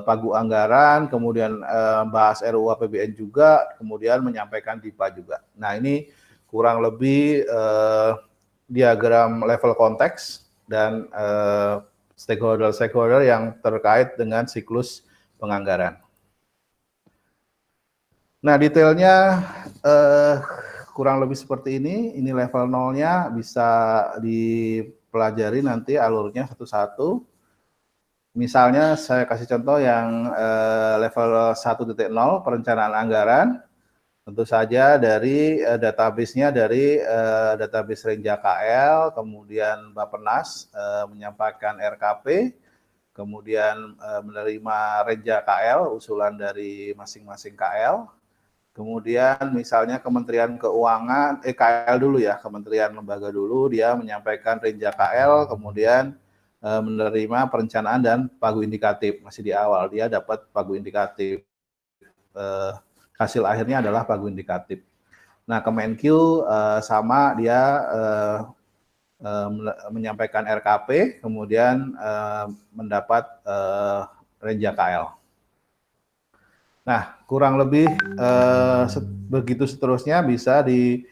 pagu anggaran, kemudian bahas RUU APBN juga, kemudian menyampaikan DIPA juga. Nah, ini kurang lebih diagram level konteks dan stakeholder yang terkait dengan siklus penganggaran. Nah, detailnya kurang lebih seperti ini. Ini level 0-nya bisa dipelajari nanti alurnya satu-satu. Misalnya saya kasih contoh yang level 1.0 perencanaan anggaran, tentu saja dari database-nya dari database Renja KL, kemudian Bappenas menyampaikan RKP, kemudian menerima Renja KL, usulan dari masing-masing KL, kemudian misalnya Kementerian Keuangan, KL dulu ya, Kementerian Lembaga dulu, dia menyampaikan Renja KL, kemudian menerima perencanaan dan pagu indikatif, masih di awal dia dapat pagu indikatif, hasil akhirnya adalah pagu indikatif. Nah, Kemenkyu sama dia menyampaikan RKP, kemudian mendapat Renja KL. Nah, kurang lebih begitu seterusnya, bisa di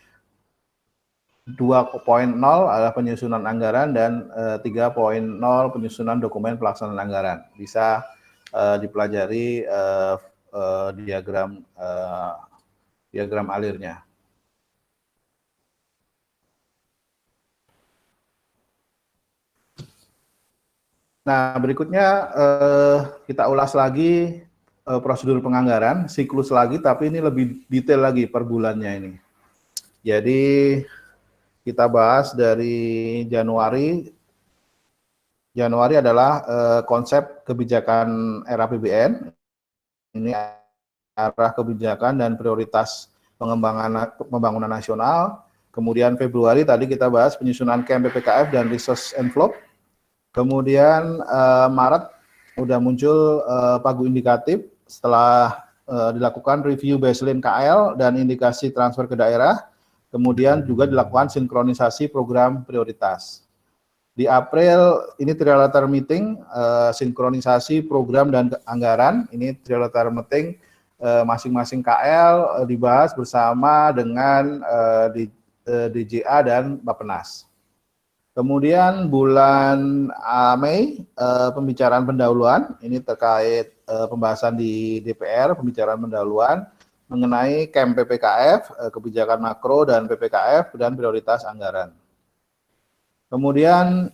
2.0 adalah penyusunan anggaran dan 3.0 penyusunan dokumen pelaksanaan anggaran. Bisa dipelajari diagram alirnya. Nah, berikutnya kita ulas lagi prosedur penganggaran, siklus lagi, tapi ini lebih detail lagi per bulannya ini. Jadi kita bahas dari Januari. Januari adalah konsep kebijakan RAPBN. Ini arah kebijakan dan prioritas pembangunan nasional. Kemudian Februari tadi kita bahas penyusunan KM PPKF dan resource envelope. Kemudian Maret udah muncul pagu indikatif setelah dilakukan review baseline KL dan indikasi transfer ke daerah. Kemudian juga dilakukan sinkronisasi program prioritas. Di April ini trilateral meeting, sinkronisasi program dan anggaran. Ini trilateral meeting masing-masing KL dibahas bersama dengan DJA dan Bappenas. Kemudian bulan Mei pembicaraan pendahuluan ini terkait pembahasan di DPR, pembicaraan pendahuluan mengenai KEM PPKF, kebijakan makro dan PPKF dan prioritas anggaran. Kemudian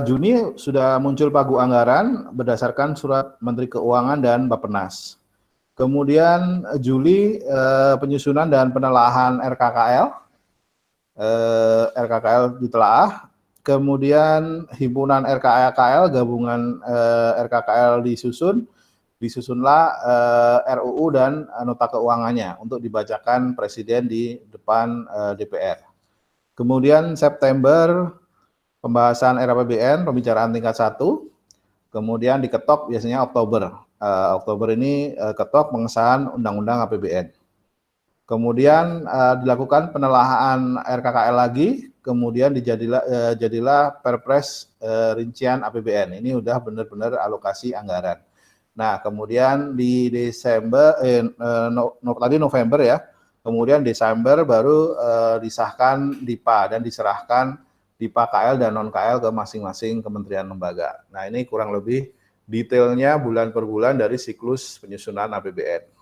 Juni sudah muncul pagu anggaran berdasarkan surat Menteri Keuangan dan Bappenas. Kemudian Juli penyusunan dan penelaahan RKKL ditelaah, kemudian himpunan RKKL, gabungan RKKL disusunlah RUU dan nota keuangannya untuk dibacakan Presiden di depan DPR. Kemudian September pembahasan RAPBN, pembicaraan tingkat 1, kemudian diketok biasanya Oktober. Oktober ini ketok pengesahan Undang-Undang APBN. Kemudian dilakukan penelaahan RKKL lagi, kemudian jadilah Perpres rincian APBN. Ini udah benar-benar alokasi anggaran. Nah, kemudian di tadi November ya, kemudian Desember baru disahkan DIPA dan diserahkan DIPA KL dan non KL ke masing-masing kementerian lembaga. Nah, ini kurang lebih detailnya bulan per bulan dari siklus penyusunan APBN.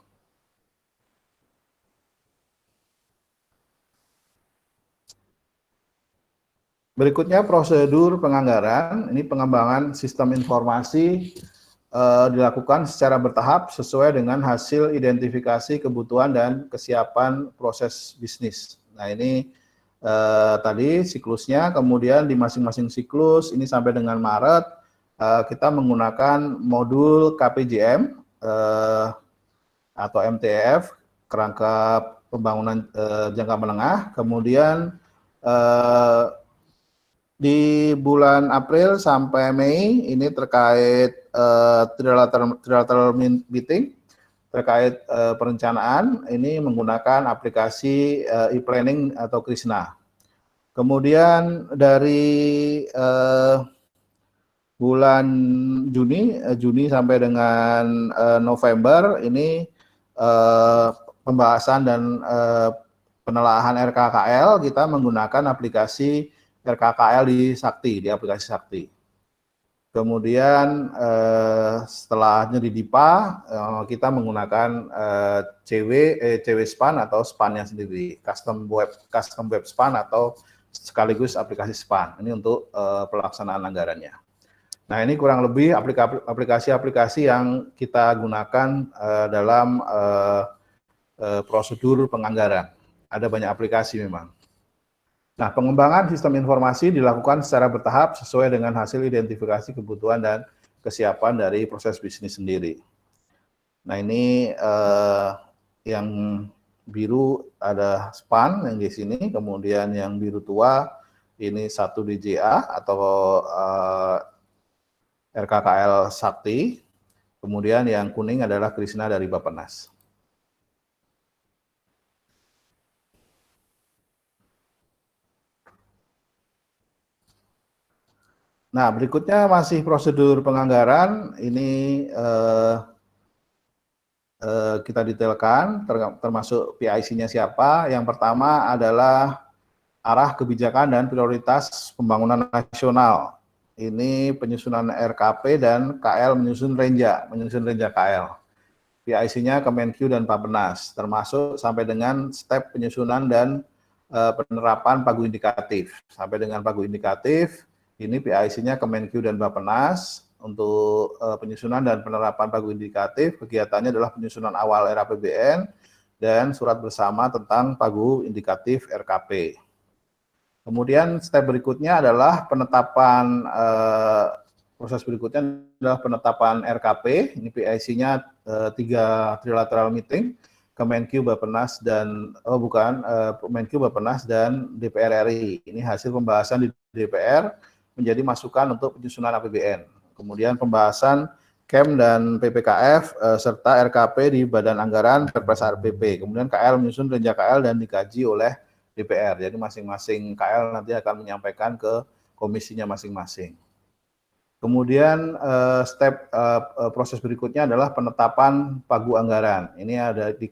Berikutnya prosedur penganggaran, ini pengembangan sistem informasi dilakukan secara bertahap sesuai dengan hasil identifikasi kebutuhan dan kesiapan proses bisnis. Nah ini tadi siklusnya, kemudian di masing-masing siklus ini sampai dengan Maret kita menggunakan modul KPJM atau MTF, kerangka pembangunan jangka menengah, kemudian di bulan April sampai Mei ini terkait trilateral meeting terkait perencanaan, ini menggunakan aplikasi e-planning atau Krisna. Kemudian dari bulan Juni sampai dengan November ini pembahasan dan penelaahan RKKL kita menggunakan aplikasi RKKL di aplikasi Sakti. Kemudian setelahnya di DIPA kita menggunakan CW Span atau Span-nya sendiri, custom web Span atau sekaligus aplikasi Span. Ini untuk pelaksanaan anggarannya. Nah, ini kurang lebih aplikasi-aplikasi yang kita gunakan dalam prosedur penganggaran. Ada banyak aplikasi memang. Nah, pengembangan sistem informasi dilakukan secara bertahap sesuai dengan hasil identifikasi kebutuhan dan kesiapan dari proses bisnis sendiri. Nah, ini yang biru ada SPAN yang di sini, kemudian yang biru tua ini 1 DJA atau RKKL Sakti, kemudian yang kuning adalah Krisna dari Bappenas. Nah, berikutnya masih prosedur penganggaran, ini kita detailkan, termasuk PIC-nya siapa. Yang pertama adalah arah kebijakan dan prioritas pembangunan nasional. Ini penyusunan RKP dan KL menyusun Renja KL. PIC-nya Kemenq dan Bappenas, termasuk sampai dengan step penyusunan dan penerapan pagu indikatif. Sampai dengan pagu indikatif, ini PIC-nya Kemenq dan Bappenas. Untuk penyusunan dan penerapan pagu indikatif, kegiatannya adalah penyusunan awal RAPBN dan surat bersama tentang pagu indikatif RKP. Kemudian step berikutnya adalah penetapan, proses berikutnya adalah penetapan RKP. Ini PIC-nya 3 trilateral meeting, Kemenq, Bappenas dan Kemenq, Bappenas dan DPR RI. Ini hasil pembahasan di DPR menjadi masukan untuk penyusunan APBN. Kemudian pembahasan KEM dan PPKF serta RKP di Badan Anggaran Perpres RPP. Kemudian KL menyusun Renja KL dan dikaji oleh DPR. Jadi masing-masing KL nanti akan menyampaikan ke komisinya masing-masing. Kemudian step proses berikutnya adalah penetapan pagu anggaran. Ini ada di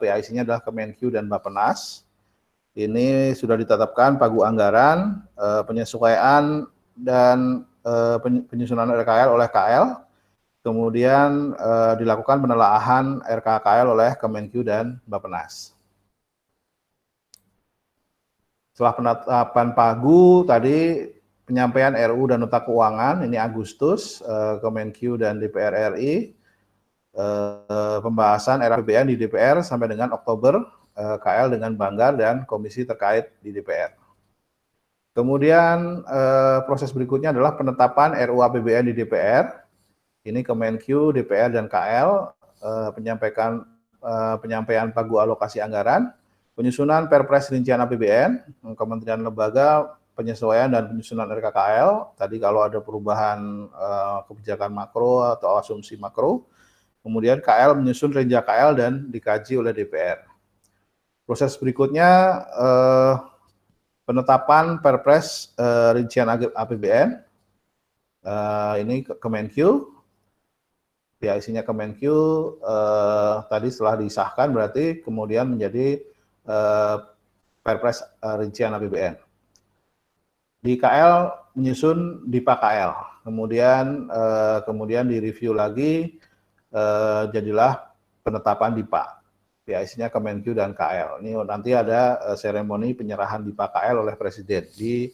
PIC-nya adalah Kemenq dan Bappenas. Ini sudah ditetapkan pagu anggaran, penyesuaian dan penyusunan RKL oleh KL, kemudian dilakukan penelaahan RKKL oleh Kemenq dan Bappenas. Setelah penetapan pagu tadi, penyampaian RU dan nota keuangan ini Agustus, Kemenq dan DPR RI, pembahasan RAPBN di DPR sampai dengan Oktober, KL dengan Banggar dan komisi terkait di DPR. Kemudian proses berikutnya adalah penetapan RUU APBN di DPR. Ini Kemenq, DPR dan KL penyampaian pagu alokasi anggaran, penyusunan Perpres rincian APBN, Kementerian Lembaga, penyesuaian dan penyusunan RKKL. Tadi kalau ada perubahan kebijakan makro atau asumsi makro, kemudian KL menyusun renja KL dan dikaji oleh DPR. Proses berikutnya penetapan Perpres rincian APBN, ini Kemenq, isinya Kemenq, tadi setelah disahkan berarti kemudian menjadi Perpres rincian APBN. Di KL menyusun DIPA KL, kemudian direview lagi, jadilah penetapan DIPA. Isinya Kemenq dan KL. Ini nanti ada seremoni penyerahan DIPA KL oleh Presiden di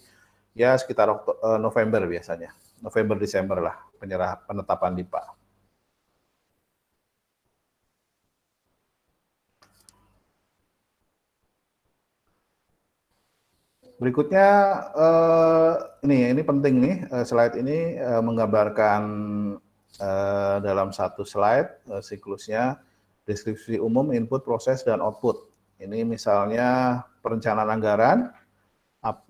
sekitar November biasanya, November Desember lah penetapan DIPA. Berikutnya ini penting nih, slide ini menggambarkan dalam satu slide siklusnya deskripsi umum, input, proses, dan output. Ini misalnya perencanaan anggaran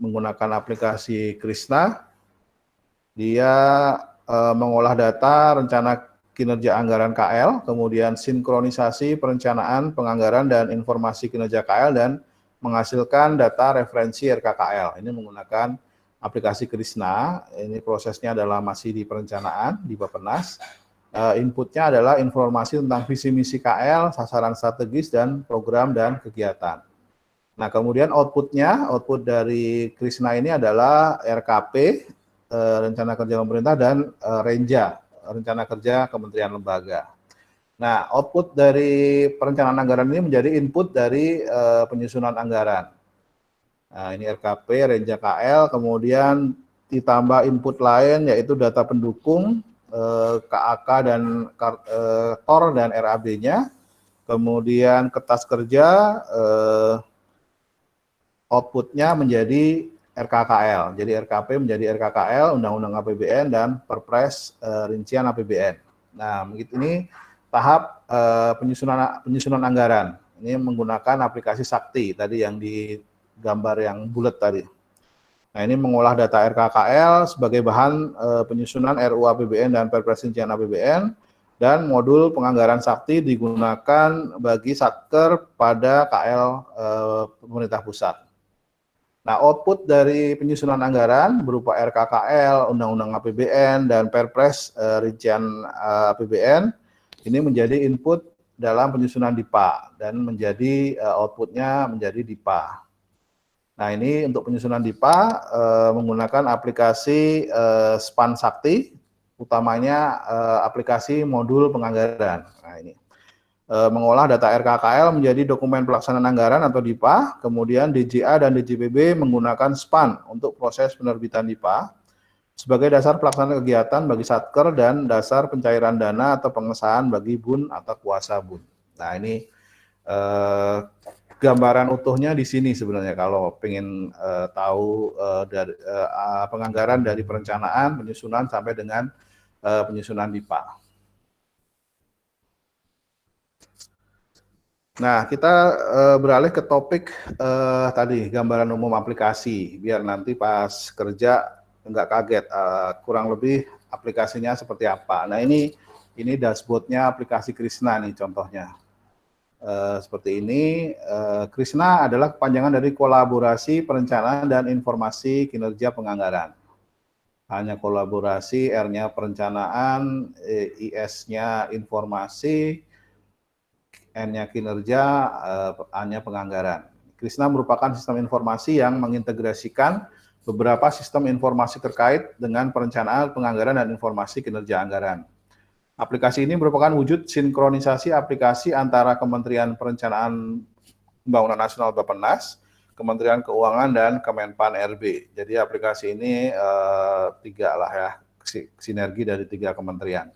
menggunakan aplikasi Krishna. Dia mengolah data rencana kinerja anggaran KL, kemudian sinkronisasi perencanaan, penganggaran, dan informasi kinerja KL, dan menghasilkan data referensi RKKL. Ini menggunakan aplikasi Krishna. Ini prosesnya adalah masih di perencanaan, di Bappenas. Inputnya adalah informasi tentang visi misi KL, sasaran strategis, dan program dan kegiatan. Nah, kemudian output dari Krishna ini adalah RKP, rencana kerja pemerintah, dan Renja, rencana kerja kementerian lembaga. Nah, output dari perencanaan anggaran ini menjadi input dari penyusunan anggaran. Nah, ini RKP, Renja KL, kemudian ditambah input lain yaitu data pendukung, KAK dan TOR dan RAB-nya, kemudian kertas kerja, outputnya menjadi RKKL. Jadi RKP menjadi RKKL, Undang-Undang APBN, dan Perpres rincian APBN. Nah, ini tahap penyusunan anggaran. Ini menggunakan aplikasi Sakti tadi yang di gambar yang bulat tadi. Nah, ini mengolah data RKKL sebagai bahan penyusunan RUU APBN dan Perpres rincian APBN, dan modul penganggaran Sakti digunakan bagi Satker pada KL pemerintah pusat. Nah, output dari penyusunan anggaran berupa RKKL, Undang-Undang APBN, dan Perpres rincian APBN ini menjadi input dalam penyusunan DIPA dan menjadi outputnya menjadi DIPA. Nah, ini untuk penyusunan DIPA menggunakan aplikasi Span Sakti, utamanya aplikasi modul penganggaran. Nah, ini mengolah data RKKL menjadi dokumen pelaksanaan anggaran atau DIPA, kemudian DJA dan DJPB menggunakan Span untuk proses penerbitan DIPA sebagai dasar pelaksanaan kegiatan bagi Satker dan dasar pencairan dana atau pengesahan bagi BUN atau kuasa BUN. Nah, ini gambaran utuhnya di sini sebenarnya kalau pengen tahu dari penganggaran dari perencanaan, penyusunan sampai dengan penyusunan DIPA. Nah, kita beralih ke topik tadi, gambaran umum aplikasi, biar nanti pas kerja nggak kaget, kurang lebih aplikasinya seperti apa. Nah, ini dashboardnya aplikasi Krishna nih contohnya. Seperti ini, Krishna adalah kepanjangan dari kolaborasi, perencanaan, dan informasi kinerja penganggaran. Hanya kolaborasi, R-nya perencanaan, IS-nya informasi, N-nya kinerja, A-nya penganggaran. Krisna merupakan sistem informasi yang mengintegrasikan beberapa sistem informasi terkait dengan perencanaan, penganggaran, dan informasi kinerja anggaran. Aplikasi ini merupakan wujud sinkronisasi aplikasi antara Kementerian Perencanaan Pembangunan Nasional Bappenas, Kementerian Keuangan, dan Kemenpan RB. Jadi aplikasi ini tiga lah ya, sinergi dari tiga kementerian.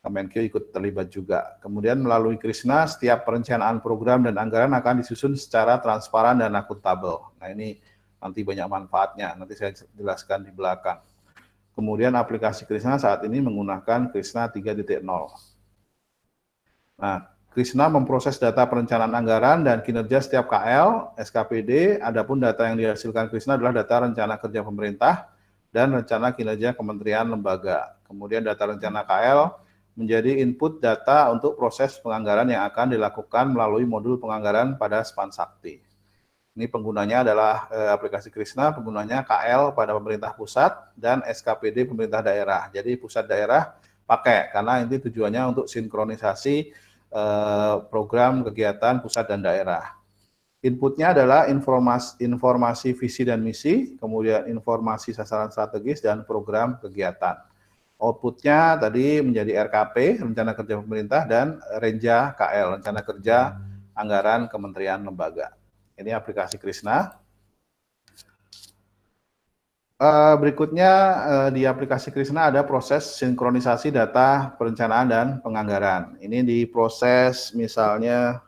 Kemenkeu ikut terlibat juga. Kemudian melalui Krisna, setiap perencanaan program dan anggaran akan disusun secara transparan dan akuntabel. Nah ini nanti banyak manfaatnya, nanti saya jelaskan di belakang. Kemudian aplikasi Krisna saat ini menggunakan Krisna 3.0. Nah, Krisna memproses data perencanaan anggaran dan kinerja setiap KL, SKPD, adapun data yang dihasilkan Krisna adalah data rencana kerja pemerintah dan rencana kinerja kementerian lembaga. Kemudian data rencana KL menjadi input data untuk proses penganggaran yang akan dilakukan melalui modul penganggaran pada Span Sakti. Ini penggunanya adalah aplikasi Krisna, penggunanya KL pada pemerintah pusat dan SKPD pemerintah daerah. Jadi pusat daerah pakai karena ini tujuannya untuk sinkronisasi program kegiatan pusat dan daerah. Inputnya adalah informasi visi dan misi, kemudian informasi sasaran strategis dan program kegiatan. Outputnya tadi menjadi RKP, Rencana Kerja Pemerintah, dan Renja KL, Rencana Kerja Anggaran Kementerian Lembaga. Ini aplikasi Krisna. Berikutnya di aplikasi Krisna ada proses sinkronisasi data perencanaan dan penganggaran. Ini diproses misalnya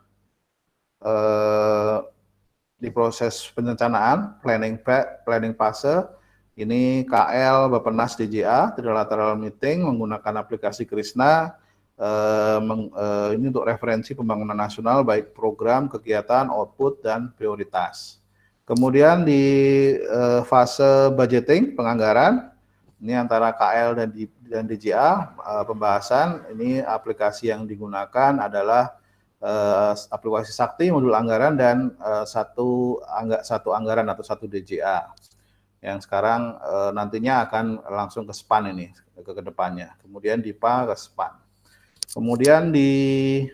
di proses perencanaan, planning fase, ini KL, Bappenas, DJA, trilateral meeting menggunakan aplikasi Krisna. Ini untuk referensi pembangunan nasional, baik program, kegiatan, output, dan prioritas. Kemudian di fase budgeting, penganggaran, ini antara KL dan DJA, pembahasan, ini aplikasi yang digunakan adalah aplikasi Sakti, modul anggaran, dan satu anggaran atau satu DJA. Yang sekarang nantinya akan langsung ke SPAN ini, ke depannya. Kemudian DIPA ke SPAN. Kemudian di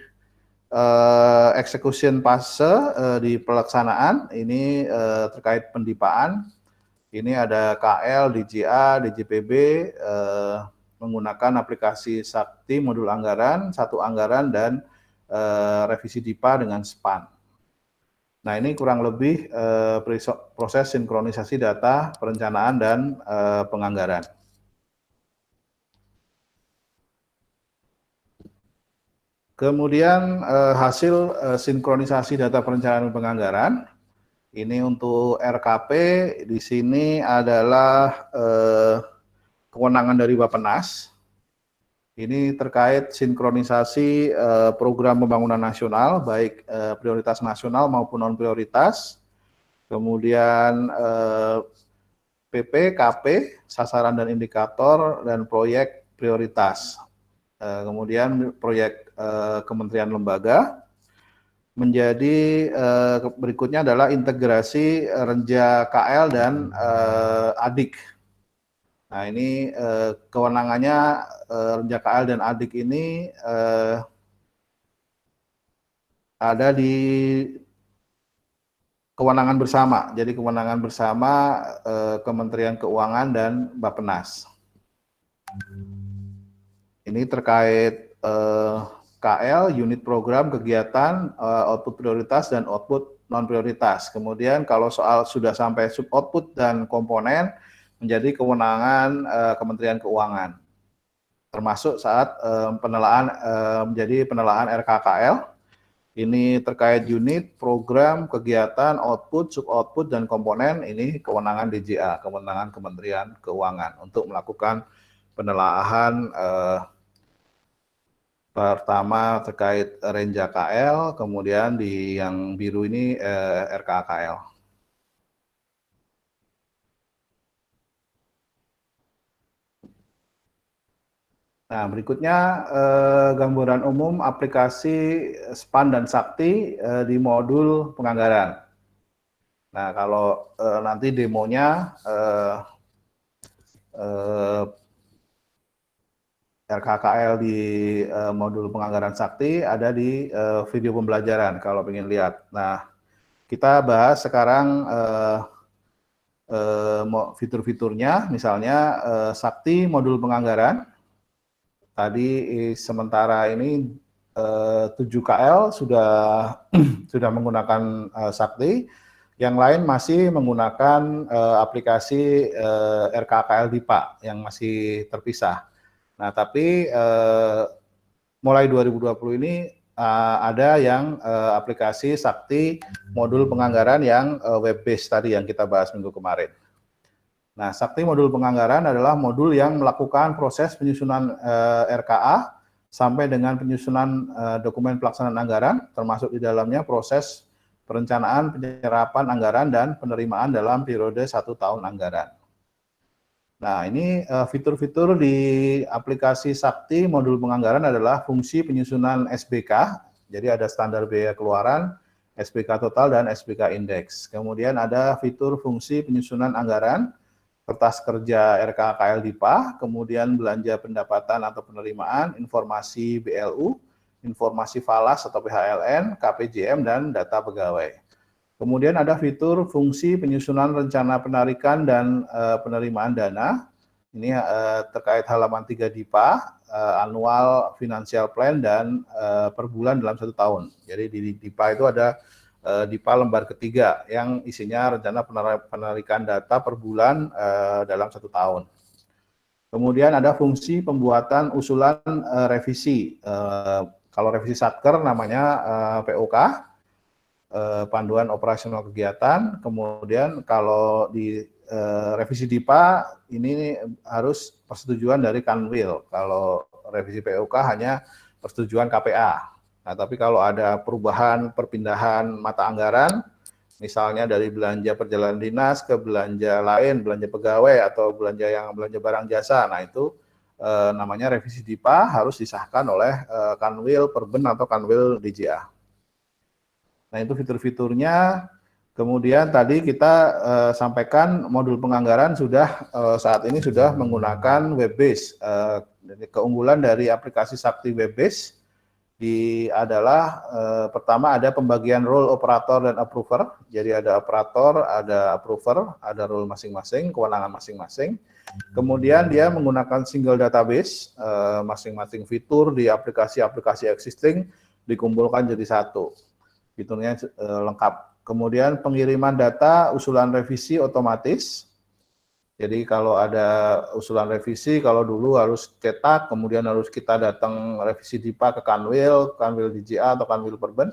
execution fase di pelaksanaan, ini terkait pendipaan. Ini ada KL, DJA, DJPB, menggunakan aplikasi Sakti, modul anggaran, satu anggaran, dan revisi DIPA dengan SPAN. Nah, ini kurang lebih proses sinkronisasi data perencanaan dan penganggaran. Kemudian hasil sinkronisasi data perencanaan dan penganggaran. Ini untuk RKP, di sini adalah kewenangan dari Bappenas. Ini terkait sinkronisasi program pembangunan nasional, baik prioritas nasional maupun non-prioritas. Kemudian PP, KP, sasaran dan indikator, dan proyek prioritas. Kemudian proyek kementerian lembaga. Menjadi berikutnya adalah integrasi Renja KL dan ADIK. Nah, ini kewenangannya Renja KL dan ADIK ini ada di kewenangan bersama. Jadi kewenangan bersama Kementerian Keuangan dan Bappenas. Ini terkait KL, unit program, kegiatan, output prioritas, dan output non-prioritas. Kemudian kalau soal sudah sampai sub-output dan komponen, menjadi kewenangan Kementerian Keuangan. Termasuk saat menjadi penelahan RKKL, ini terkait unit, program, kegiatan, output, sub-output, dan komponen, ini kewenangan DJA, kewenangan Kementerian Keuangan, untuk melakukan penelaahan pertama terkait Renja KL, kemudian di yang biru ini RKKL. Nah, berikutnya gambaran umum aplikasi SPAN dan Sakti di modul penganggaran. Nah, kalau nanti demonya RKKL di modul penganggaran Sakti ada di video pembelajaran kalau ingin lihat. Nah, Kita bahas sekarang fitur-fiturnya, misalnya Sakti modul penganggaran. Tadi sementara ini 7KL sudah menggunakan Sakti, yang lain masih menggunakan aplikasi RKKL DIPA yang masih terpisah. Nah, tapi mulai 2020 ini ada yang aplikasi Sakti modul penganggaran yang web based tadi yang kita bahas minggu kemarin. Nah, Sakti modul penganggaran adalah modul yang melakukan proses penyusunan RKA sampai dengan penyusunan dokumen pelaksanaan anggaran, termasuk di dalamnya proses perencanaan, penyerapan anggaran, dan penerimaan dalam periode 1 tahun anggaran. Nah, ini fitur-fitur di aplikasi Sakti modul penganggaran adalah fungsi penyusunan SBK, jadi ada standar biaya keluaran, SBK total, dan SBK indeks. Kemudian ada fitur fungsi penyusunan anggaran, kertas kerja RKKL DIPA, kemudian belanja pendapatan atau penerimaan, informasi BLU, informasi falas atau PHLN, KPJM, dan data pegawai. Kemudian ada fitur fungsi penyusunan rencana penarikan dan penerimaan dana. Ini terkait halaman 3 DIPA, annual financial plan, dan per bulan dalam 1 tahun. Jadi di DIPA itu ada DIPA lembar ketiga yang isinya rencana penarikan data per bulan dalam 1 tahun. Kemudian ada fungsi pembuatan usulan revisi. Kalau revisi Satker namanya POK. Panduan operasional kegiatan. Kemudian kalau di revisi DIPA ini harus persetujuan dari Kanwil. Kalau revisi POK hanya persetujuan KPA. Nah, tapi kalau ada perubahan perpindahan mata anggaran, misalnya dari belanja perjalanan dinas ke belanja lain, belanja pegawai atau belanja barang jasa, nah itu namanya revisi DIPA harus disahkan oleh Kanwil Perben atau Kanwil DJA. Nah, itu fitur-fiturnya. Kemudian tadi kita sampaikan modul penganggaran saat ini sudah menggunakan web base. Keunggulan dari aplikasi Sakti web base adalah pertama ada pembagian role operator dan approver. Jadi ada operator, ada approver, ada role masing-masing, kewenangan masing-masing. Kemudian dia menggunakan single database, masing-masing fitur di aplikasi-aplikasi existing dikumpulkan jadi satu. Fiturnya lengkap. Kemudian pengiriman data usulan revisi otomatis. Jadi kalau ada usulan revisi, kalau dulu harus cetak, kemudian harus kita datang revisi DIPA ke Kanwil DJA atau Kanwil Perben.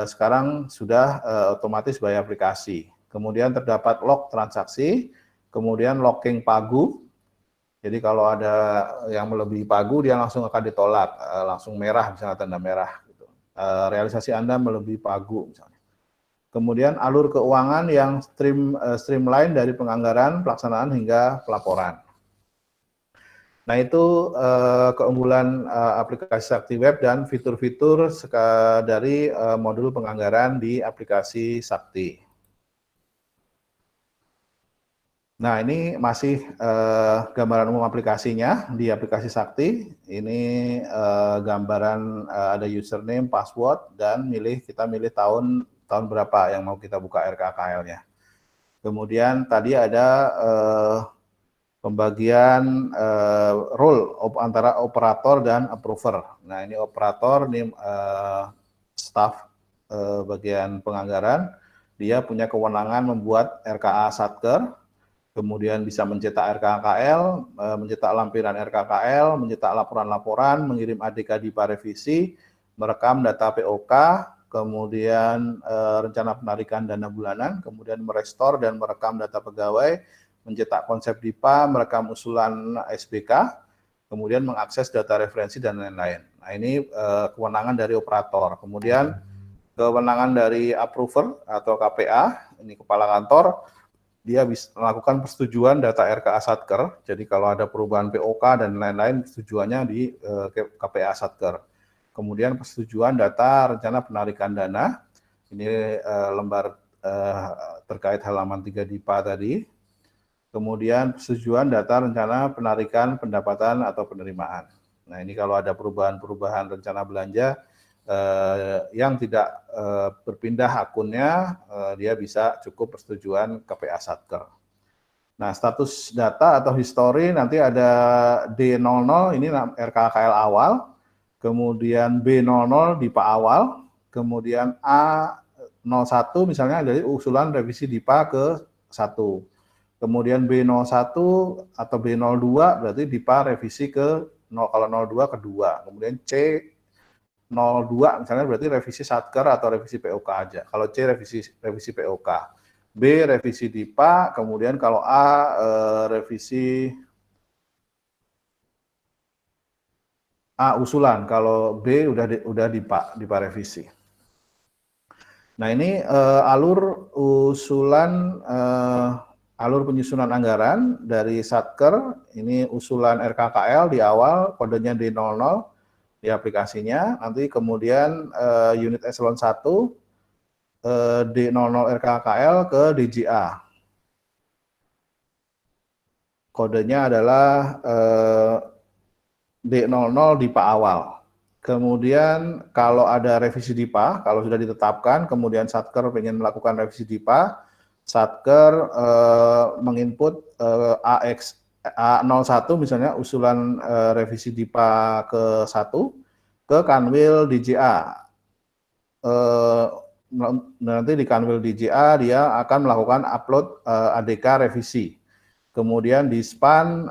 Sekarang sudah otomatis by aplikasi. Kemudian terdapat log transaksi, kemudian logging pagu. Jadi kalau ada yang melebihi pagu, dia langsung akan ditolak, langsung merah, misalnya tanda merah. Realisasi Anda melebihi pagu misalnya. Kemudian alur keuangan yang streamline dari penganggaran, pelaksanaan hingga pelaporan. Nah, itu keunggulan aplikasi Sakti Web dan fitur-fitur dari modul penganggaran di aplikasi Sakti. Nah, ini masih gambaran umum aplikasinya di aplikasi Sakti. Ini gambaran ada username, password, dan kita milih tahun berapa yang mau kita buka RKKL-nya. Kemudian tadi ada pembagian role antara operator dan approver. Nah, ini operator, ini staff bagian penganggaran. Dia punya kewenangan membuat RKA Satker, kemudian bisa mencetak RKKL, mencetak lampiran RKKL, mencetak laporan-laporan, mengirim ADK DIPA revisi, merekam data POK, kemudian rencana penarikan dana bulanan, kemudian merestor dan merekam data pegawai, mencetak konsep DIPA, merekam usulan SBK, kemudian mengakses data referensi dan lain-lain. Nah, ini kewenangan dari operator. Kemudian kewenangan dari approver atau KPA, ini kepala kantor, dia bisa melakukan persetujuan data RKA Satker. Jadi kalau ada perubahan POK dan lain-lain, persetujuannya di KPA Satker. Kemudian persetujuan data rencana penarikan dana. Ini lembar terkait halaman 3 DIPA tadi. Kemudian persetujuan data rencana penarikan pendapatan atau penerimaan. Nah, ini kalau ada perubahan-perubahan rencana belanja, Yang tidak berpindah akunnya, dia bisa cukup persetujuan KPA Satker. Nah, status data atau history nanti ada D00, ini RKKL awal, kemudian B00 DIPA awal, kemudian A01 misalnya dari usulan revisi DIPA ke 1. Kemudian B01 atau B02 berarti DIPA revisi ke 0, kalau 02 ke 2. Kemudian C02 misalnya berarti revisi Satker atau revisi POK aja. Kalau C revisi POK. B revisi DIPA, kemudian kalau A revisi A usulan, kalau B udah DIPA revisi. Nah, ini alur usulan alur penyusunan anggaran dari Satker, ini usulan RKKL di awal, kodenya D00 di aplikasinya, nanti kemudian unit eselon 1 D00 RKKL ke DJA. Kodenya adalah D00 DIPA awal. Kemudian kalau ada revisi DIPA, kalau sudah ditetapkan, kemudian Satker ingin melakukan revisi DIPA, Satker menginput A01 misalnya usulan revisi DIPA ke 1 ke Kanwil DJA. Nanti di Kanwil DJA dia akan melakukan upload ADK revisi. Kemudian di SPAN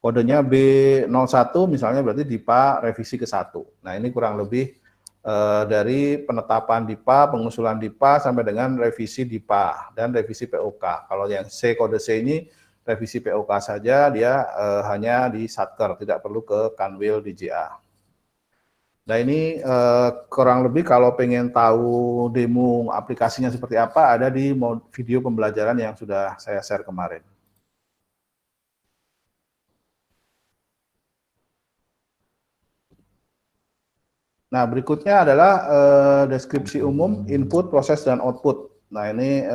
kodenya B01 misalnya berarti DIPA revisi ke 1. Nah, ini kurang lebih dari penetapan DIPA, pengusulan DIPA sampai dengan revisi DIPA dan revisi POK. Kalau yang C, kode C ini revisi POK saja, dia hanya di Satker, tidak perlu ke Kanwil DJA. Nah, ini kurang lebih kalau pengen tahu demo aplikasinya seperti apa, ada di video pembelajaran yang sudah saya share kemarin. Nah, berikutnya adalah deskripsi umum, input, proses, dan output. Nah, ini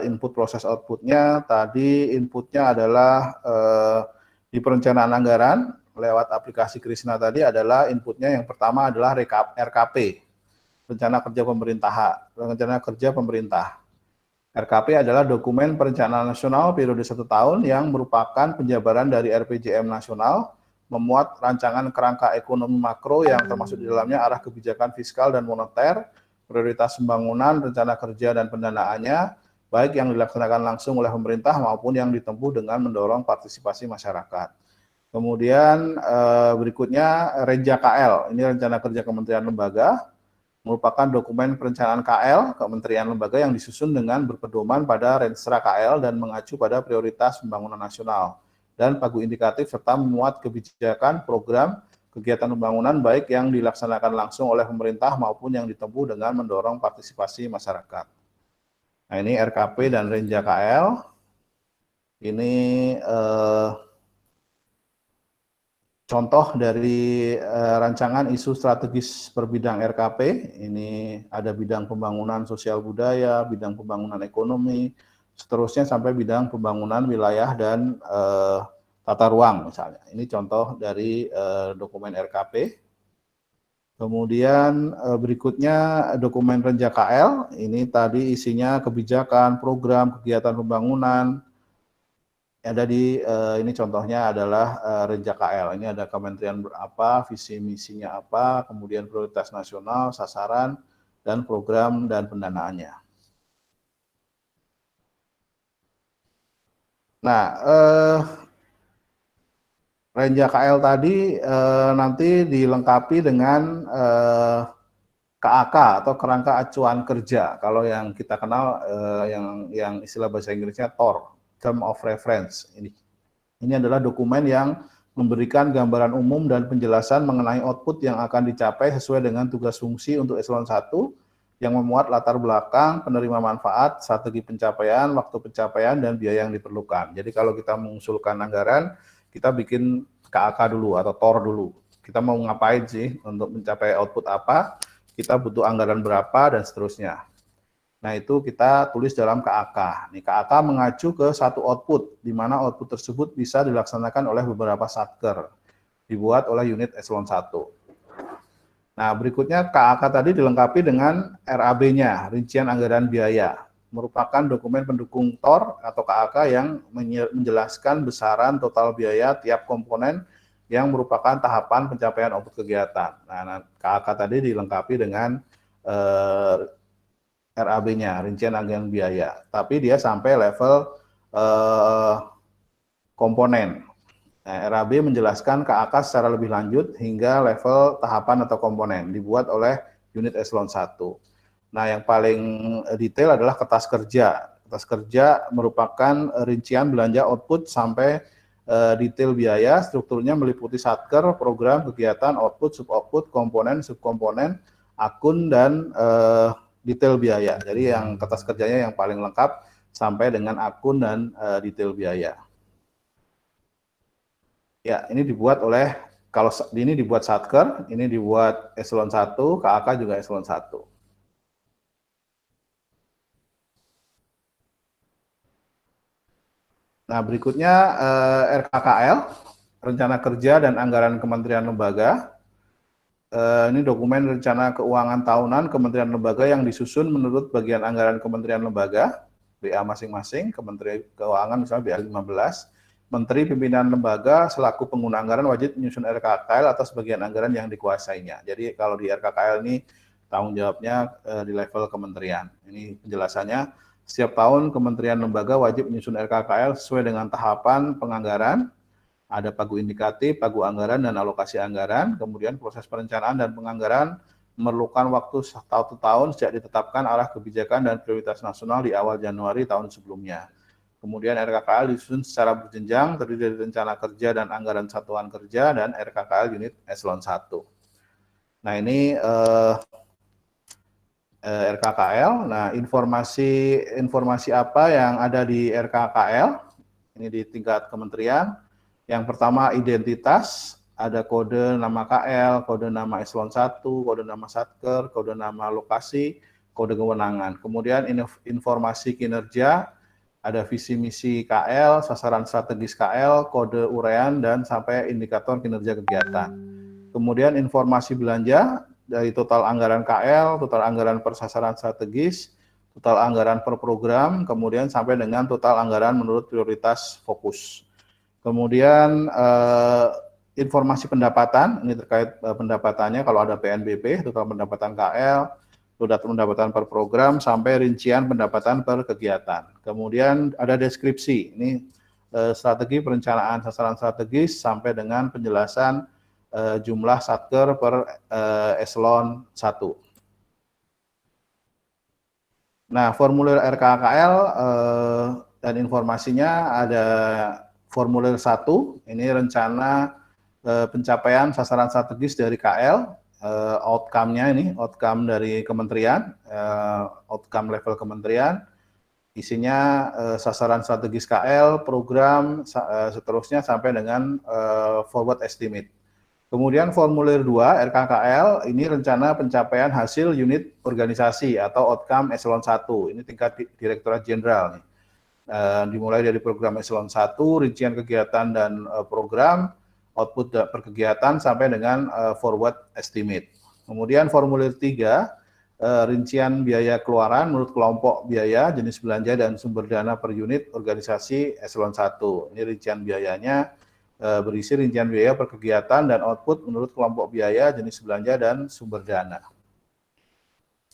input, proses, outputnya. Tadi inputnya adalah di perencanaan anggaran, lewat aplikasi Krisna tadi adalah inputnya yang pertama adalah RKP, Rencana Kerja Pemerintah. RKP adalah dokumen perencanaan nasional periode 1 tahun yang merupakan penjabaran dari RPJM nasional, memuat rancangan kerangka ekonomi makro yang termasuk di dalamnya arah kebijakan fiskal dan moneter, prioritas pembangunan, rencana kerja dan pendanaannya, baik yang dilaksanakan langsung oleh pemerintah maupun yang ditempuh dengan mendorong partisipasi masyarakat. Kemudian berikutnya Renja KL, ini rencana kerja Kementerian Lembaga, merupakan dokumen perencanaan KL, Kementerian Lembaga yang disusun dengan berpedoman pada Renstra KL dan mengacu pada prioritas pembangunan nasional dan pagu indikatif serta memuat kebijakan, program, kegiatan pembangunan baik yang dilaksanakan langsung oleh pemerintah maupun yang ditempuh dengan mendorong partisipasi masyarakat. Nah, ini RKP dan Renja KL. Ini contoh dari rancangan isu strategis per bidang RKP. Ini ada bidang pembangunan sosial budaya, bidang pembangunan ekonomi, seterusnya sampai bidang pembangunan wilayah dan tata ruang misalnya. Ini contoh dari dokumen RKP. Kemudian berikutnya dokumen Renja KL, ini tadi isinya kebijakan, program, kegiatan pembangunan. Ada di ini contohnya adalah Renja KL. Ini ada kementerian berapa, visi misinya apa, kemudian prioritas nasional, sasaran, dan program dan pendanaannya. Nah, Renja KL tadi nanti dilengkapi dengan KAK atau kerangka acuan kerja. Kalau yang kita kenal yang istilah bahasa Inggrisnya TOR, Term of Reference. Ini adalah dokumen yang memberikan gambaran umum dan penjelasan mengenai output yang akan dicapai sesuai dengan tugas fungsi untuk eselon 1 yang memuat latar belakang, penerima manfaat, strategi pencapaian, waktu pencapaian, dan biaya yang diperlukan. Jadi kalau kita mengusulkan anggaran, kita bikin KAK dulu atau TOR dulu. Kita mau ngapain sih untuk mencapai output apa, kita butuh anggaran berapa, dan seterusnya. Nah, itu kita tulis dalam KAK. Nih, KAK mengacu ke satu output, di mana output tersebut bisa dilaksanakan oleh beberapa satker, dibuat oleh unit eselon 1. Nah, berikutnya KAK tadi dilengkapi dengan RAB-nya, rincian anggaran biaya, merupakan dokumen pendukung TOR atau KAK yang menjelaskan besaran total biaya tiap komponen yang merupakan tahapan pencapaian output kegiatan. Nah, KAK tadi dilengkapi dengan RAB-nya, rincian anggaran biaya, tapi dia sampai level komponen. Nah, RAB menjelaskan KAK secara lebih lanjut hingga level tahapan atau komponen dibuat oleh unit eselon 1. Nah, yang paling detail adalah kertas kerja. Kertas kerja merupakan rincian belanja output sampai detail biaya, strukturnya meliputi satker, program, kegiatan, output, sub-output, komponen, subkomponen, akun, dan detail biaya. Jadi yang kertas kerjanya yang paling lengkap sampai dengan akun dan detail biaya. Ya, ini dibuat oleh, kalau ini dibuat Satker, ini dibuat eselon 1, KAK juga eselon 1. Nah, berikutnya RKKL, Rencana Kerja dan Anggaran Kementerian Lembaga. Ini dokumen rencana keuangan tahunan Kementerian Lembaga yang disusun menurut bagian anggaran Kementerian Lembaga, BA masing-masing, Kementerian Keuangan misalnya BA 15, Menteri Pimpinan Lembaga selaku pengguna anggaran wajib menyusun RKKL atas bagian anggaran yang dikuasainya. Jadi kalau di RKKL ini tanggung jawabnya di level kementerian. Ini penjelasannya, setiap tahun Kementerian Lembaga wajib menyusun RKKL sesuai dengan tahapan penganggaran, ada pagu indikatif, pagu anggaran, dan alokasi anggaran. Kemudian proses perencanaan dan penganggaran memerlukan waktu 1 tahun sejak ditetapkan arah kebijakan dan prioritas nasional di awal Januari tahun sebelumnya. Kemudian RKKL disusun secara berjenjang, terdiri dari rencana kerja dan anggaran satuan kerja, dan RKKL unit eselon 1. Nah, ini RKKL. Nah, informasi apa yang ada di RKKL? Ini di tingkat kementerian. Yang pertama identitas, ada kode nama KL, kode nama eselon 1, kode nama satker, kode nama lokasi, kode kewenangan. Kemudian informasi kinerja, ada visi misi KL, sasaran strategis KL, kode uraian, dan sampai indikator kinerja kegiatan. Kemudian informasi belanja dari total anggaran KL, total anggaran per sasaran strategis, total anggaran per program, kemudian sampai dengan total anggaran menurut prioritas fokus. Kemudian informasi pendapatan, ini terkait pendapatannya, kalau ada PNBP, total pendapatan KL, total pendapatan per program, sampai rincian pendapatan per kegiatan. Kemudian ada deskripsi, ini strategi perencanaan sasaran strategis sampai dengan penjelasan jumlah satker per eselon 1. Nah, formulir RKKL dan informasinya ada formulir 1, ini rencana pencapaian sasaran strategis dari KL, outcome-nya ini, outcome dari kementerian, outcome level kementerian, isinya sasaran strategis KL, program, seterusnya sampai dengan forward estimate. Kemudian formulir 2 RKKL, ini rencana pencapaian hasil unit organisasi atau outcome eselon 1, ini tingkat Direktorat Jenderal nih. Dimulai dari program eselon 1, rincian kegiatan dan program, output per kegiatan sampai dengan forward estimate. Kemudian formulir 3, rincian biaya keluaran menurut kelompok biaya, jenis belanja, dan sumber dana per unit organisasi eselon 1. Ini rincian biayanya berisi rincian biaya per kegiatan dan output menurut kelompok biaya, jenis belanja, dan sumber dana.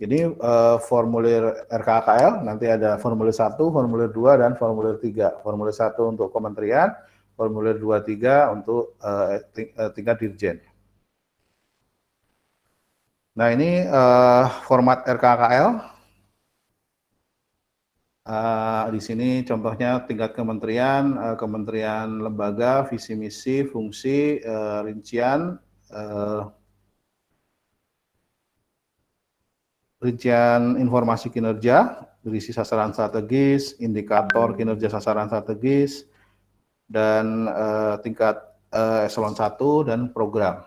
Ini formulir RKKL, nanti ada formulir 1, formulir 2, dan formulir 3. Formulir 1 untuk kementerian, formulir 2, 3 untuk tingkat dirjen. Nah, ini format RKKL. Di sini contohnya tingkat kementerian, kementerian lembaga, visi misi, fungsi, rincian informasi kinerja, berisi sasaran strategis, indikator kinerja sasaran strategis, dan tingkat eselon 1 dan program.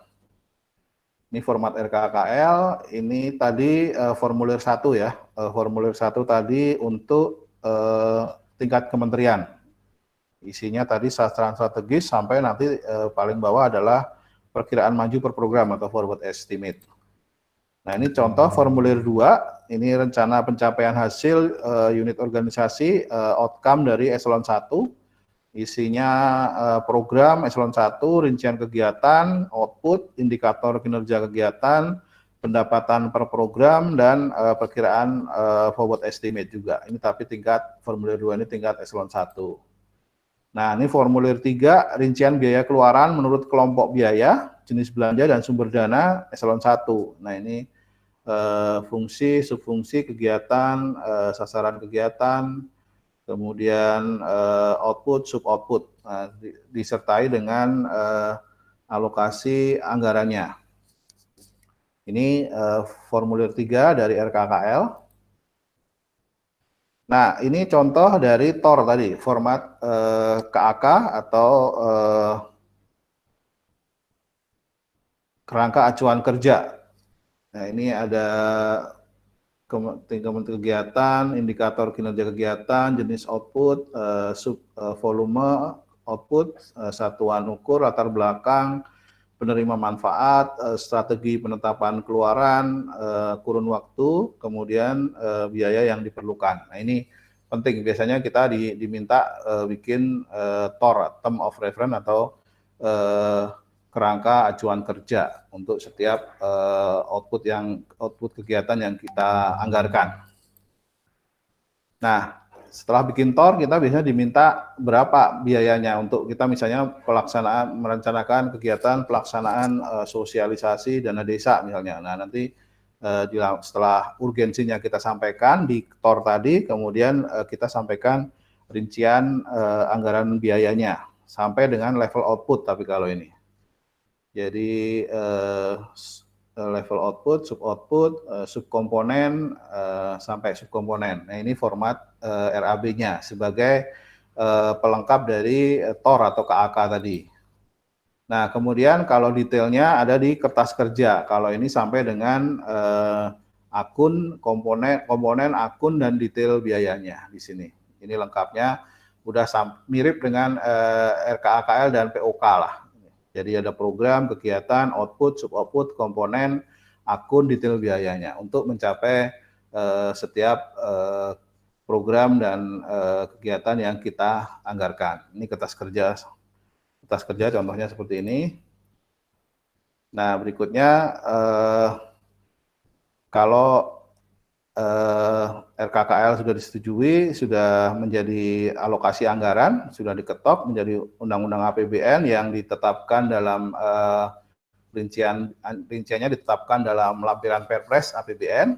Ini format RKKL, ini tadi formulir 1 ya, formulir 1 tadi untuk tingkat kementerian. Isinya tadi sasaran strategis sampai nanti paling bawah adalah perkiraan maju per program atau forward estimate. Nah, ini contoh formulir 2, ini rencana pencapaian hasil unit organisasi outcome dari eselon 1, isinya program eselon 1, rincian kegiatan, output, indikator kinerja kegiatan, pendapatan per program, dan perkiraan forward estimate juga. Ini tapi tingkat formulir 2 ini tingkat eselon 1. Nah, ini formulir 3, rincian biaya keluaran menurut kelompok biaya, jenis belanja, dan sumber dana eselon 1. Nah, ini fungsi, subfungsi, kegiatan, sasaran kegiatan, kemudian output, sub-output, disertai dengan alokasi anggarannya. Ini formulir 3 dari RKKL. Nah, ini contoh dari TOR tadi, format KAK atau kerangka acuan kerja. Nah, ini ada kegiatan, indikator kinerja kegiatan, jenis output, volume output, satuan ukur, latar belakang, penerima manfaat, strategi penetapan keluaran, kurun waktu, kemudian biaya yang diperlukan. Nah, ini penting, biasanya kita diminta bikin TOR, Term of Reference, atau kerangka acuan kerja untuk setiap output kegiatan yang kita anggarkan. Nah, setelah bikin TOR, kita biasanya diminta berapa biayanya untuk kita misalnya merencanakan kegiatan pelaksanaan sosialisasi dana desa misalnya. Nah, nanti setelah urgensinya kita sampaikan di TOR tadi, kemudian kita sampaikan rincian anggaran biayanya sampai dengan level output, tapi kalau ini. Jadi level output, sub-output, subkomponen, sampai subkomponen. Nah, ini format RAB-nya sebagai pelengkap dari TOR atau KAK tadi. Nah, kemudian kalau detailnya ada di kertas kerja. Kalau ini sampai dengan akun, komponen akun, dan detail biayanya di sini. Ini lengkapnya udah mirip dengan RKAKL dan POK lah. Jadi ada program, kegiatan, output, sub-output, komponen, akun, detail biayanya untuk mencapai setiap program dan kegiatan yang kita anggarkan. Ini kertas kerja contohnya seperti ini. Nah, berikutnya kalau RKKL sudah disetujui, sudah menjadi alokasi anggaran, sudah diketok menjadi Undang-Undang APBN yang ditetapkan dalam rinciannya ditetapkan dalam lampiran Perpres APBN.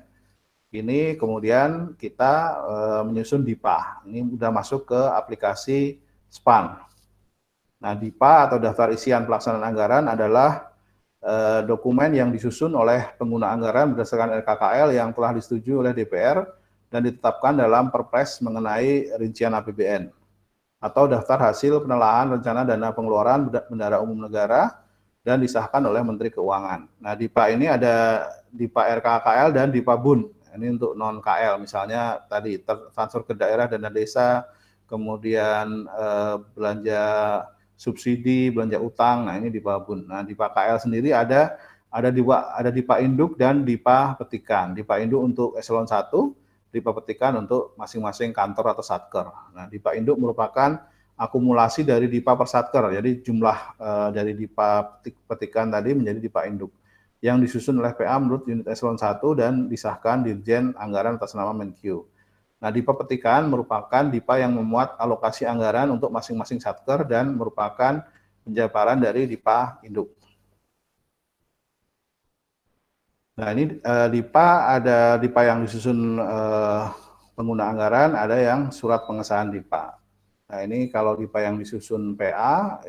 Ini kemudian kita menyusun DIPA. Ini sudah masuk ke aplikasi SPAN. Nah, DIPA atau daftar isian pelaksanaan anggaran adalah dokumen yang disusun oleh pengguna anggaran berdasarkan RKKL yang telah disetujui oleh DPR dan ditetapkan dalam Perpres mengenai rincian APBN atau daftar hasil penelahan rencana dana pengeluaran bendahara umum negara dan disahkan oleh Menteri Keuangan. Nah, DIPA ini ada DIPA RKKL dan DIPA BUN. Ini untuk non KL, misalnya tadi transfer ke daerah dana desa, kemudian belanja subsidi, belanja utang. Nah, ini DIPA BUN. Nah, DIPA KL sendiri ada DIPA Induk dan DIPA Petikan. DIPA Induk untuk eselon 1, DIPA Petikan untuk masing-masing kantor atau satker. Nah, DIPA Induk merupakan akumulasi dari DIPA per satker. Jadi jumlah dari DIPA Petikan tadi menjadi DIPA Induk yang disusun oleh PA menurut unit eselon 1 dan disahkan Dirjen Anggaran atas nama Menkyu. Nah, DIPA Petikan merupakan DIPA yang memuat alokasi anggaran untuk masing-masing satker dan merupakan penjabaran dari DIPA Induk. Nah, ini DIPA, ada DIPA yang disusun pengguna anggaran, ada yang surat pengesahan DIPA. Nah, ini kalau DIPA yang disusun PA,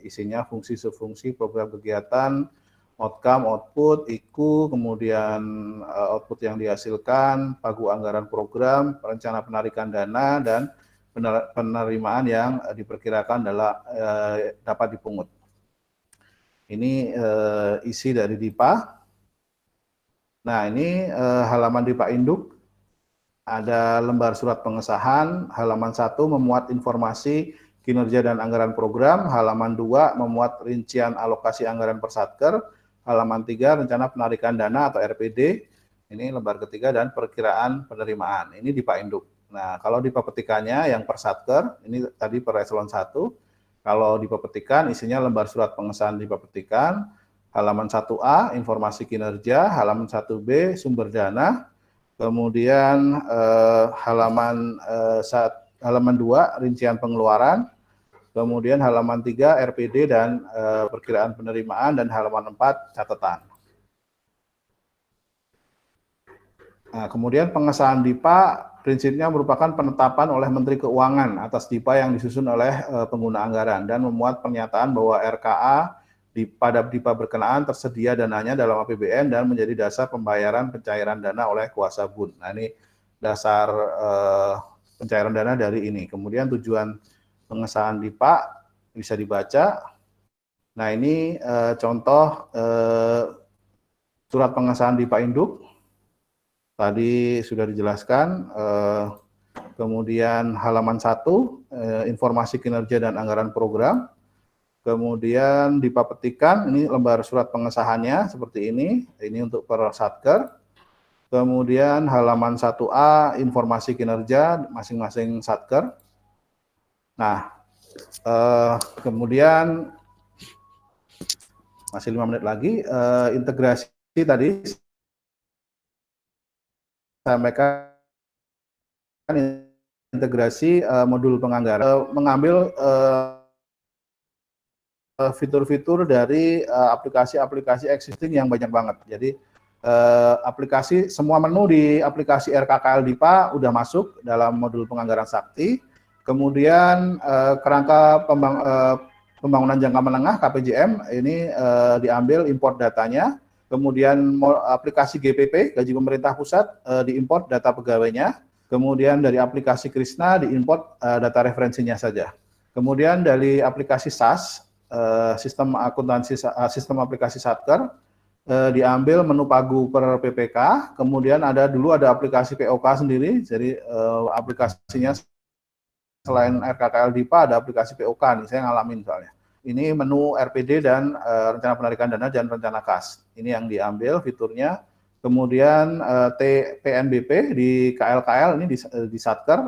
isinya fungsi, subfungsi, program kegiatan, outcome, output, IKU, kemudian output yang dihasilkan, pagu anggaran program, rencana penarikan dana, dan penerimaan yang diperkirakan dapat dipungut. Ini isi dari DIPA. Nah, ini halaman DIPA Induk. Ada lembar surat pengesahan, halaman 1 memuat informasi kinerja dan anggaran program, halaman 2 memuat rincian alokasi anggaran per satker, halaman 3 rencana penarikan dana atau RPD, ini lembar ketiga, dan perkiraan penerimaan, ini di Pak Induk. Nah, kalau di pepetikannya yang per Satker, ini tadi per eselon 1, kalau di pepetikan isinya lembar surat pengesahan di pepetikan, halaman 1A informasi kinerja, halaman 1B sumber dana, kemudian halaman 2 rincian pengeluaran, kemudian halaman 3 RPD dan perkiraan penerimaan, dan halaman 4 catatan. Nah, kemudian pengesahan DIPA prinsipnya merupakan penetapan oleh Menteri Keuangan atas DIPA yang disusun oleh pengguna anggaran dan memuat pernyataan bahwa RKA pada DIPA berkenaan tersedia dananya dalam APBN dan menjadi dasar pembayaran pencairan dana oleh kuasa BUN. Nah, ini dasar pencairan dana dari ini. Kemudian tujuan pengesahan DIPA bisa dibaca. Nah, ini contoh surat pengesahan DIPA Induk. Tadi sudah dijelaskan, kemudian halaman 1, informasi kinerja dan anggaran program, kemudian DIPA petikan, ini lembar surat pengesahannya seperti ini untuk per Satker, kemudian halaman 1A, informasi kinerja masing-masing Satker. Nah, kemudian masih 5 menit lagi, integrasi tadi sampaikan integrasi modul penganggaran, mengambil fitur-fitur dari aplikasi-aplikasi existing yang banyak banget. Jadi aplikasi, semua menu di aplikasi RKKL DIPA udah masuk dalam modul penganggaran sakti. Kemudian kerangka pembangunan jangka menengah KPJM ini diambil import datanya. Kemudian aplikasi GPP, Gaji Pemerintah Pusat, diimport data pegawainya. Kemudian dari aplikasi Krisna diimport data referensinya saja. Kemudian dari aplikasi SAS, sistem akuntansi, sistem aplikasi Satker, diambil menu pagu per PPK. Kemudian dulu ada aplikasi POK sendiri, jadi aplikasinya selain RKKL DIPA ada aplikasi POK nih, saya ngalamin soalnya. Ini menu RPD dan rencana penarikan dana dan rencana kas. Ini yang diambil fiturnya. Kemudian PNBP di KLKL ini di Satker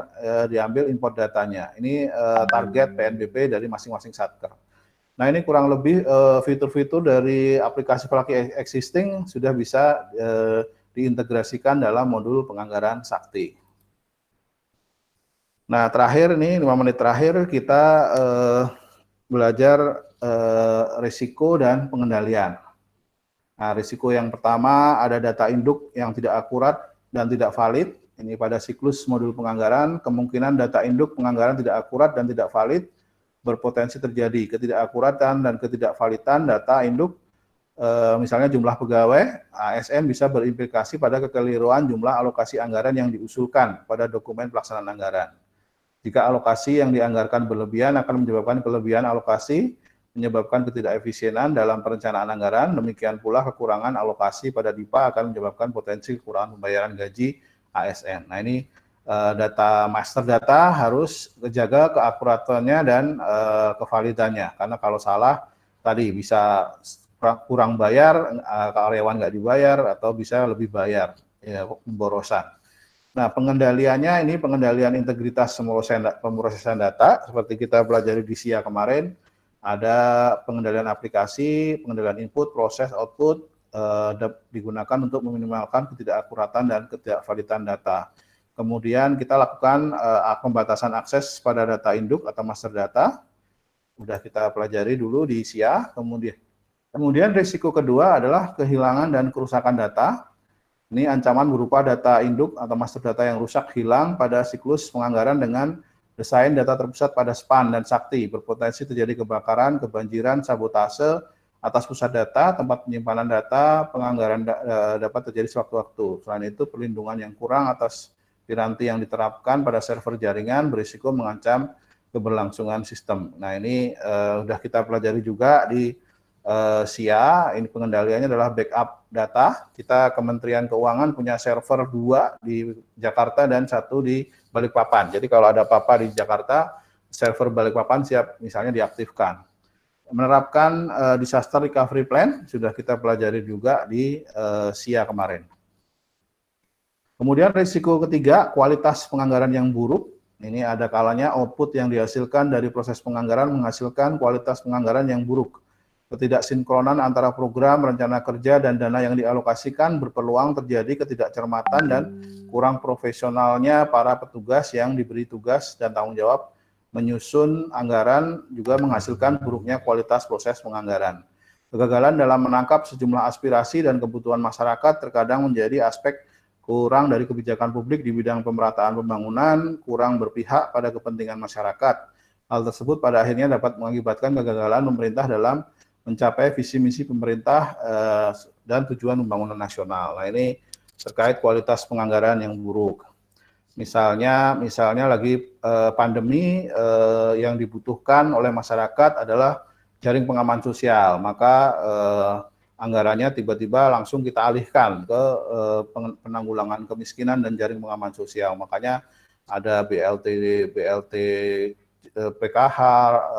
diambil import datanya. Ini target PNBP dari masing-masing Satker. Nah, ini kurang lebih fitur-fitur dari aplikasi Pelaki existing sudah bisa diintegrasikan dalam modul penganggaran sakti. Nah, terakhir nih 5 menit terakhir kita belajar risiko dan pengendalian. Nah, risiko yang pertama ada data induk yang tidak akurat dan tidak valid. Ini pada siklus modul penganggaran, kemungkinan data induk penganggaran tidak akurat dan tidak valid berpotensi terjadi ketidakakuratan dan ketidakvalidan data induk, misalnya jumlah pegawai, ASN bisa berimplikasi pada kekeliruan jumlah alokasi anggaran yang diusulkan pada dokumen pelaksanaan anggaran. Jika alokasi yang dianggarkan berlebihan akan menyebabkan kelebihan alokasi, menyebabkan ketidakefisienan dalam perencanaan anggaran, demikian pula kekurangan alokasi pada DIPA akan menyebabkan potensi kekurangan pembayaran gaji ASN. Nah, ini data master data harus dijaga keakuratannya dan kevalidannya, karena kalau salah tadi bisa kurang bayar, karyawan nggak dibayar, atau bisa lebih bayar, ya, pemborosan. Nah, pengendaliannya ini pengendalian integritas pemrosesan data, seperti kita pelajari di SIA kemarin, ada pengendalian aplikasi, pengendalian input, proses, output, digunakan untuk meminimalkan ketidakakuratan dan ketidakvalidan data. Kemudian kita lakukan pembatasan akses pada data induk atau master data. Sudah kita pelajari dulu di SIA. Kemudian risiko kedua adalah kehilangan dan kerusakan data. Ini ancaman berupa data induk atau master data yang rusak, hilang pada siklus penganggaran dengan desain data terpusat pada SPAN dan Sakti. Berpotensi terjadi kebakaran, kebanjiran, sabotase atas pusat data, tempat penyimpanan data, penganggaran dapat terjadi sewaktu-waktu. Selain itu, perlindungan yang kurang atas piranti yang diterapkan pada server jaringan berisiko mengancam keberlangsungan sistem. Nah, ini sudah kita pelajari juga di SIA. Ini pengendaliannya adalah backup data. Kita Kementerian Keuangan punya server 2 di Jakarta dan 1 di Balikpapan. Jadi kalau ada apa-apa di Jakarta, server Balikpapan siap misalnya diaktifkan. Menerapkan disaster recovery plan sudah kita pelajari juga di SIA kemarin. Kemudian risiko ketiga, kualitas penganggaran yang buruk. Ini ada kalanya output yang dihasilkan dari proses penganggaran menghasilkan kualitas penganggaran yang buruk. Ketidaksinkronan antara program, rencana kerja, dan dana yang dialokasikan berpeluang terjadi ketidakcermatan dan kurang profesionalnya para petugas yang diberi tugas dan tanggung jawab menyusun anggaran, juga menghasilkan buruknya kualitas proses penganggaran. Kegagalan dalam menangkap sejumlah aspirasi dan kebutuhan masyarakat terkadang menjadi aspek kurang dari kebijakan publik di bidang pemerataan pembangunan, kurang berpihak pada kepentingan masyarakat. Hal tersebut pada akhirnya dapat mengakibatkan kegagalan pemerintah dalam mencapai visi misi pemerintah dan tujuan pembangunan nasional. Nah, ini terkait kualitas penganggaran yang buruk. Misalnya lagi pandemi yang dibutuhkan oleh masyarakat adalah jaring pengaman sosial, maka anggarannya tiba-tiba langsung kita alihkan ke penanggulangan kemiskinan dan jaring pengaman sosial. Makanya ada BLT PKH,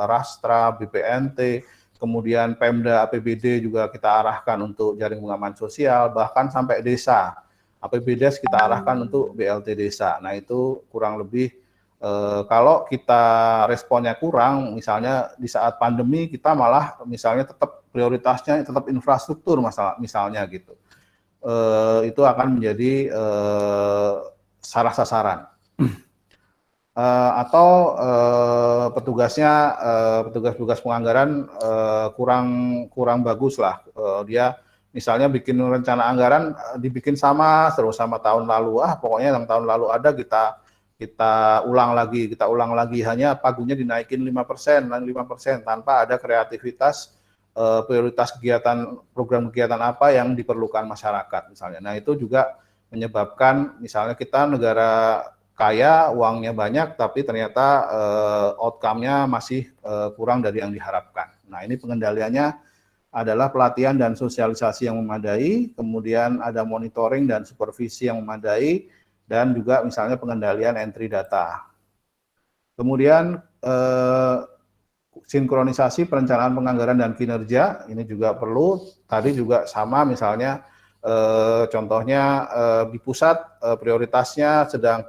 Rastra, BPNT, kemudian Pemda, APBD juga kita arahkan untuk jaring pengaman sosial, bahkan sampai desa. APBD kita arahkan untuk BLT desa. Nah, itu kurang lebih kalau kita responnya kurang, misalnya di saat pandemi kita malah misalnya tetap prioritasnya tetap infrastruktur misalnya gitu. Itu akan menjadi salah sasaran. Atau petugas penganggaran kurang bagus lah. Dia misalnya bikin rencana anggaran dibikin sama terus sama tahun lalu. Pokoknya yang tahun lalu ada kita ulang lagi hanya pagunya dinaikin 5% dan 5% tanpa ada kreativitas prioritas program kegiatan apa yang diperlukan masyarakat misalnya. Nah, itu juga menyebabkan misalnya kita negara kaya, uangnya banyak, tapi ternyata outcome-nya masih kurang dari yang diharapkan. Nah, ini pengendaliannya adalah pelatihan dan sosialisasi yang memadai, kemudian ada monitoring dan supervisi yang memadai, dan juga misalnya pengendalian entry data. Kemudian sinkronisasi perencanaan penganggaran dan kinerja, ini juga perlu. Tadi juga sama misalnya contohnya di pusat prioritasnya sedang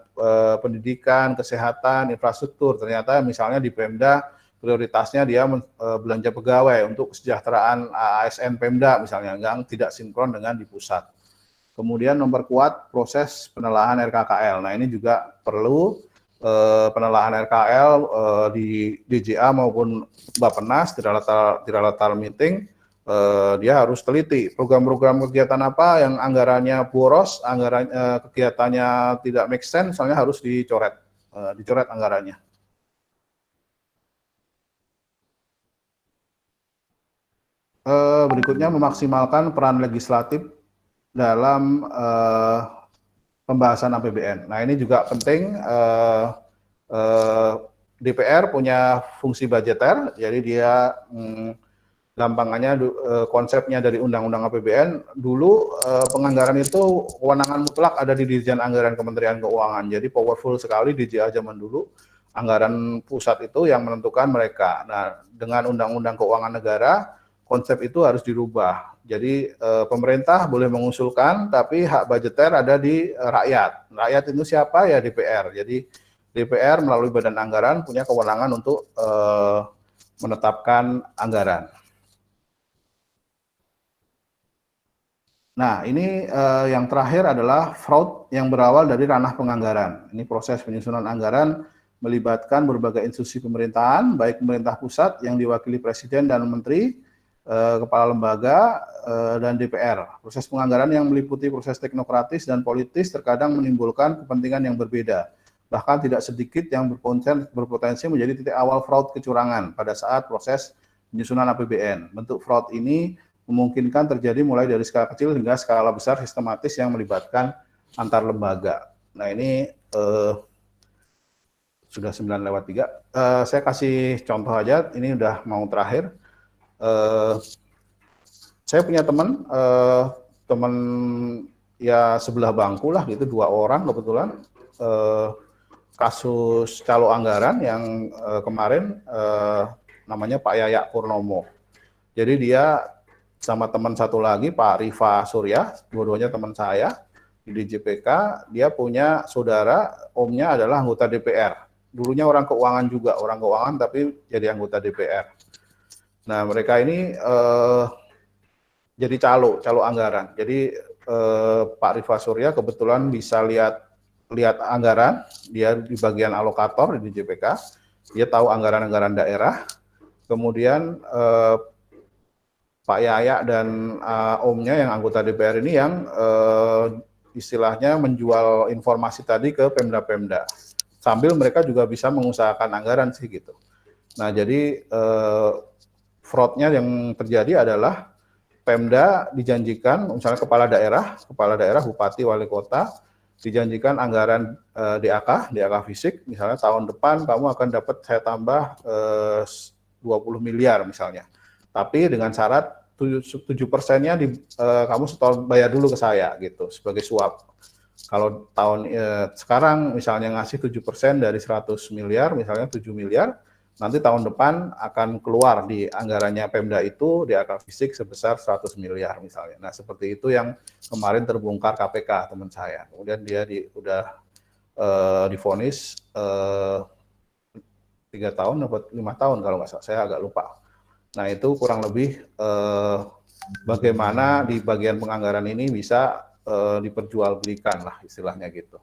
pendidikan, kesehatan, infrastruktur. Ternyata misalnya di Pemda prioritasnya dia belanja pegawai untuk kesejahteraan ASN Pemda misalnya, yang tidak sinkron dengan di pusat. Kemudian memperkuat proses penelahan RKKL. Nah, ini juga perlu penelahan RKL di DJA maupun Bappenas, trilateral meeting. Dia harus teliti program-program kegiatan apa yang anggarannya boros, kegiatannya tidak make sense, misalnya harus dicoret anggarannya. Berikutnya memaksimalkan peran legislatif dalam pembahasan APBN. Nah, ini juga penting. DPR punya fungsi budgeter, jadi dia gampangannya konsepnya dari Undang-Undang APBN, dulu penganggaran itu kewenangan mutlak ada di Dirjen Anggaran Kementerian Keuangan. Jadi powerful sekali DJA zaman dulu. Anggaran pusat itu yang menentukan mereka. Nah, dengan Undang-Undang Keuangan Negara, konsep itu harus dirubah. Jadi pemerintah boleh mengusulkan, tapi hak budgeter ada di rakyat. Rakyat itu siapa? Ya DPR. Jadi DPR melalui Badan Anggaran punya kewenangan untuk menetapkan anggaran. Nah, ini yang terakhir adalah fraud yang berawal dari ranah penganggaran. Ini proses penyusunan anggaran melibatkan berbagai institusi pemerintahan, baik pemerintah pusat yang diwakili Presiden dan Menteri, kepala lembaga, dan DPR. Proses penganggaran yang meliputi proses teknokratis dan politis terkadang menimbulkan kepentingan yang berbeda. Bahkan tidak sedikit yang berpotensi menjadi titik awal fraud kecurangan pada saat proses penyusunan APBN. Bentuk fraud ini memungkinkan terjadi mulai dari skala kecil hingga skala besar sistematis yang melibatkan antar lembaga. Nah, ini sudah 9:03. Saya kasih contoh aja, ini udah mau terakhir. Saya punya teman ya sebelah bangku lah gitu, 2 orang kebetulan, kasus calo anggaran yang kemarin namanya Pak Yayak Purnomo. Jadi dia sama teman satu lagi, Pak Rifa Surya, dua-duanya teman saya di DJPK, dia punya saudara, omnya adalah anggota DPR. Dulunya orang keuangan juga, orang keuangan tapi jadi anggota DPR. Nah, mereka ini jadi calo anggaran. Jadi Pak Rifa Surya kebetulan bisa lihat anggaran, dia di bagian alokator di DJPK, dia tahu anggaran-anggaran daerah. Kemudian Pak Yaya dan omnya yang anggota DPR ini yang istilahnya menjual informasi tadi ke Pemda-Pemda. Sambil mereka juga bisa mengusahakan anggaran sih gitu. Nah, jadi fraudnya yang terjadi adalah Pemda dijanjikan, misalnya kepala daerah, bupati, wali kota, dijanjikan anggaran DAK fisik, misalnya tahun depan kamu akan dapat saya tambah 20 miliar misalnya. Tapi dengan syarat 7%-nya kamu setor bayar dulu ke saya gitu sebagai suap. Kalau tahun sekarang misalnya ngasih 7% dari 100 miliar, misalnya 7 miliar, nanti tahun depan akan keluar di anggarannya Pemda itu di DAK fisik sebesar 100 miliar misalnya. Nah, seperti itu yang kemarin terbongkar KPK teman saya. Kemudian dia udah divonis 3 tahun atau 5 tahun kalau nggak salah, saya agak lupa. Nah, itu kurang lebih bagaimana di bagian penganggaran ini bisa diperjualbelikan lah istilahnya gitu.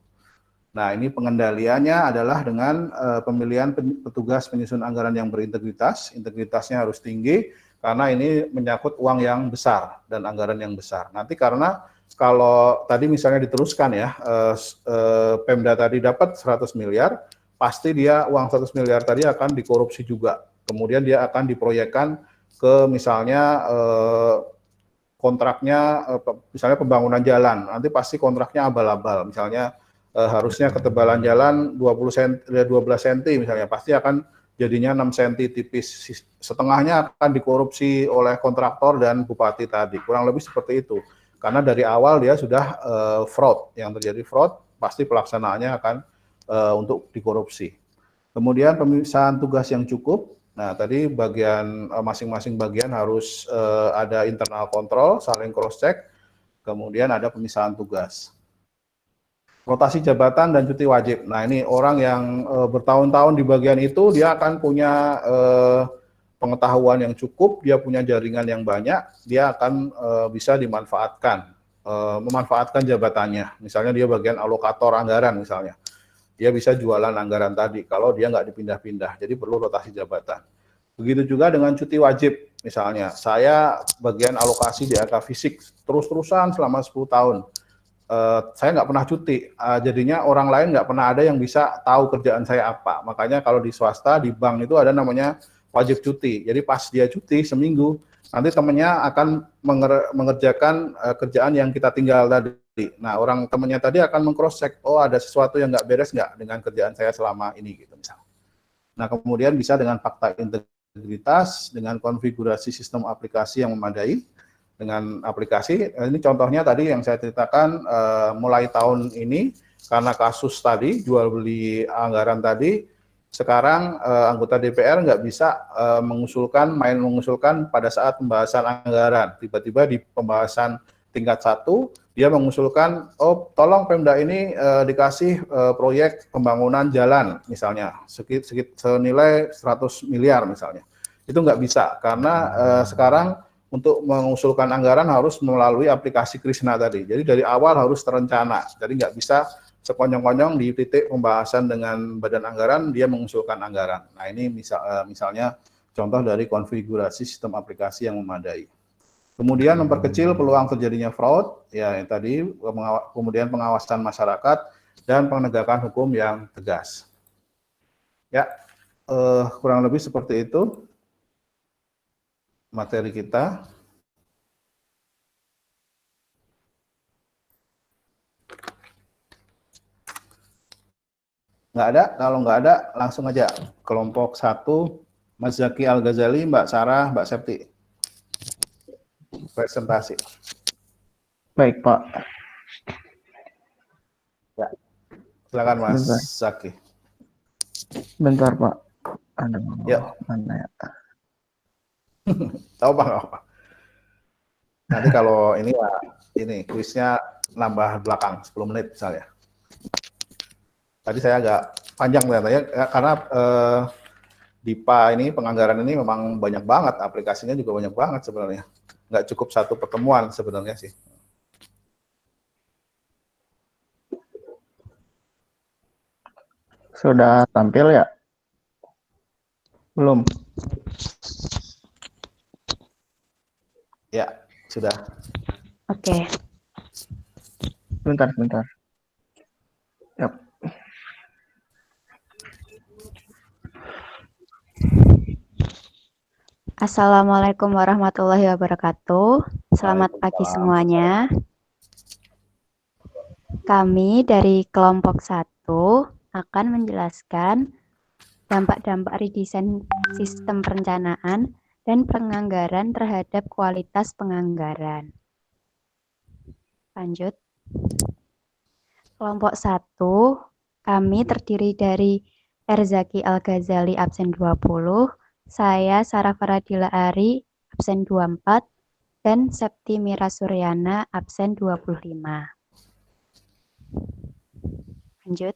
Nah, ini pengendaliannya adalah dengan pemilihan petugas penyusun anggaran yang berintegritas. Integritasnya harus tinggi karena ini menyangkut uang yang besar dan anggaran yang besar. Nanti karena kalau tadi misalnya diteruskan ya, Pemda tadi dapat 100 miliar, pasti dia uang 100 miliar tadi akan dikorupsi juga. Kemudian dia akan diproyekkan ke misalnya kontraknya, misalnya pembangunan jalan, nanti pasti kontraknya abal-abal, misalnya harusnya ketebalan jalan 12 cm misalnya, pasti akan jadinya 6 cm tipis, setengahnya akan dikorupsi oleh kontraktor dan bupati tadi, kurang lebih seperti itu. Karena dari awal dia sudah fraud, yang terjadi fraud, pasti pelaksanaannya akan untuk dikorupsi. Kemudian pemisahan tugas yang cukup. Nah, tadi bagian masing-masing bagian harus ada internal kontrol, saling cross check, kemudian ada pemisahan tugas. Rotasi jabatan dan cuti wajib. Nah, ini orang yang bertahun-tahun di bagian itu dia akan punya pengetahuan yang cukup, dia punya jaringan yang banyak, dia akan bisa dimanfaatkan, memanfaatkan jabatannya. Misalnya dia bagian alokator anggaran misalnya. Dia bisa jualan anggaran tadi kalau dia nggak dipindah-pindah, jadi perlu rotasi jabatan. Begitu juga dengan cuti wajib, misalnya saya bagian alokasi di DAK fisik terus-terusan selama 10 tahun, saya nggak pernah cuti, jadinya orang lain nggak pernah ada yang bisa tahu kerjaan saya apa. Makanya kalau di swasta, di bank itu ada namanya wajib cuti, jadi pas dia cuti seminggu, nanti temannya akan mengerjakan kerjaan yang kita tinggal tadi. Nah, orang temannya tadi akan meng-cross check, oh ada sesuatu yang nggak beres nggak dengan kerjaan saya selama ini gitu misalnya. Nah, kemudian bisa dengan fakta integritas, dengan konfigurasi sistem aplikasi yang memadai, dengan aplikasi, ini contohnya tadi yang saya ceritakan mulai tahun ini, karena kasus tadi, jual beli anggaran tadi, sekarang anggota DPR nggak bisa mengusulkan pada saat pembahasan anggaran. Tiba-tiba di pembahasan tingkat 1, dia mengusulkan, oh tolong Pemda ini dikasih proyek pembangunan jalan misalnya, senilai 100 miliar misalnya. Itu nggak bisa, karena sekarang untuk mengusulkan anggaran harus melalui aplikasi Krisna tadi. Jadi dari awal harus terencana, jadi nggak bisa sekonyong-konyong di titik pembahasan dengan badan anggaran, dia mengusulkan anggaran. Nah, ini misalnya contoh dari konfigurasi sistem aplikasi yang memadai. Kemudian memperkecil peluang terjadinya fraud, ya yang tadi, kemudian pengawasan masyarakat, dan penegakan hukum yang tegas. Ya, kurang lebih seperti itu materi kita. Nggak ada, kalau nggak ada langsung aja kelompok 1, Mas Zaki Al-Ghazali, Mbak Sarah, Mbak Septi. Presentasi. Baik, Pak. Ya. Silakan Mas Bentar. Zaki. Bentar, Pak. Aduh, Ya. mana ya? Tahu Pak, nggak apa. Nanti kalau ini ya, ini kuisnya nambah belakang 10 menit misalnya. Tadi saya agak panjang ternyata karena DIPA ini penganggaran ini memang banyak banget, aplikasinya juga banyak banget sebenarnya. Nggak cukup satu pertemuan sebenarnya sih. Sudah tampil ya? Belum. Ya, sudah. Oke. Bentar. Yap. Assalamualaikum warahmatullahi wabarakatuh. Selamat pagi semuanya. Kami dari kelompok 1 akan menjelaskan dampak-dampak redesain sistem perencanaan dan penganggaran terhadap kualitas penganggaran. Lanjut. Kelompok 1, kami terdiri dari Erzaki Al-Ghazali absen 20, saya Sarah Faradila Ari absen 24, dan Septi Mira Suryana absen 25. Lanjut.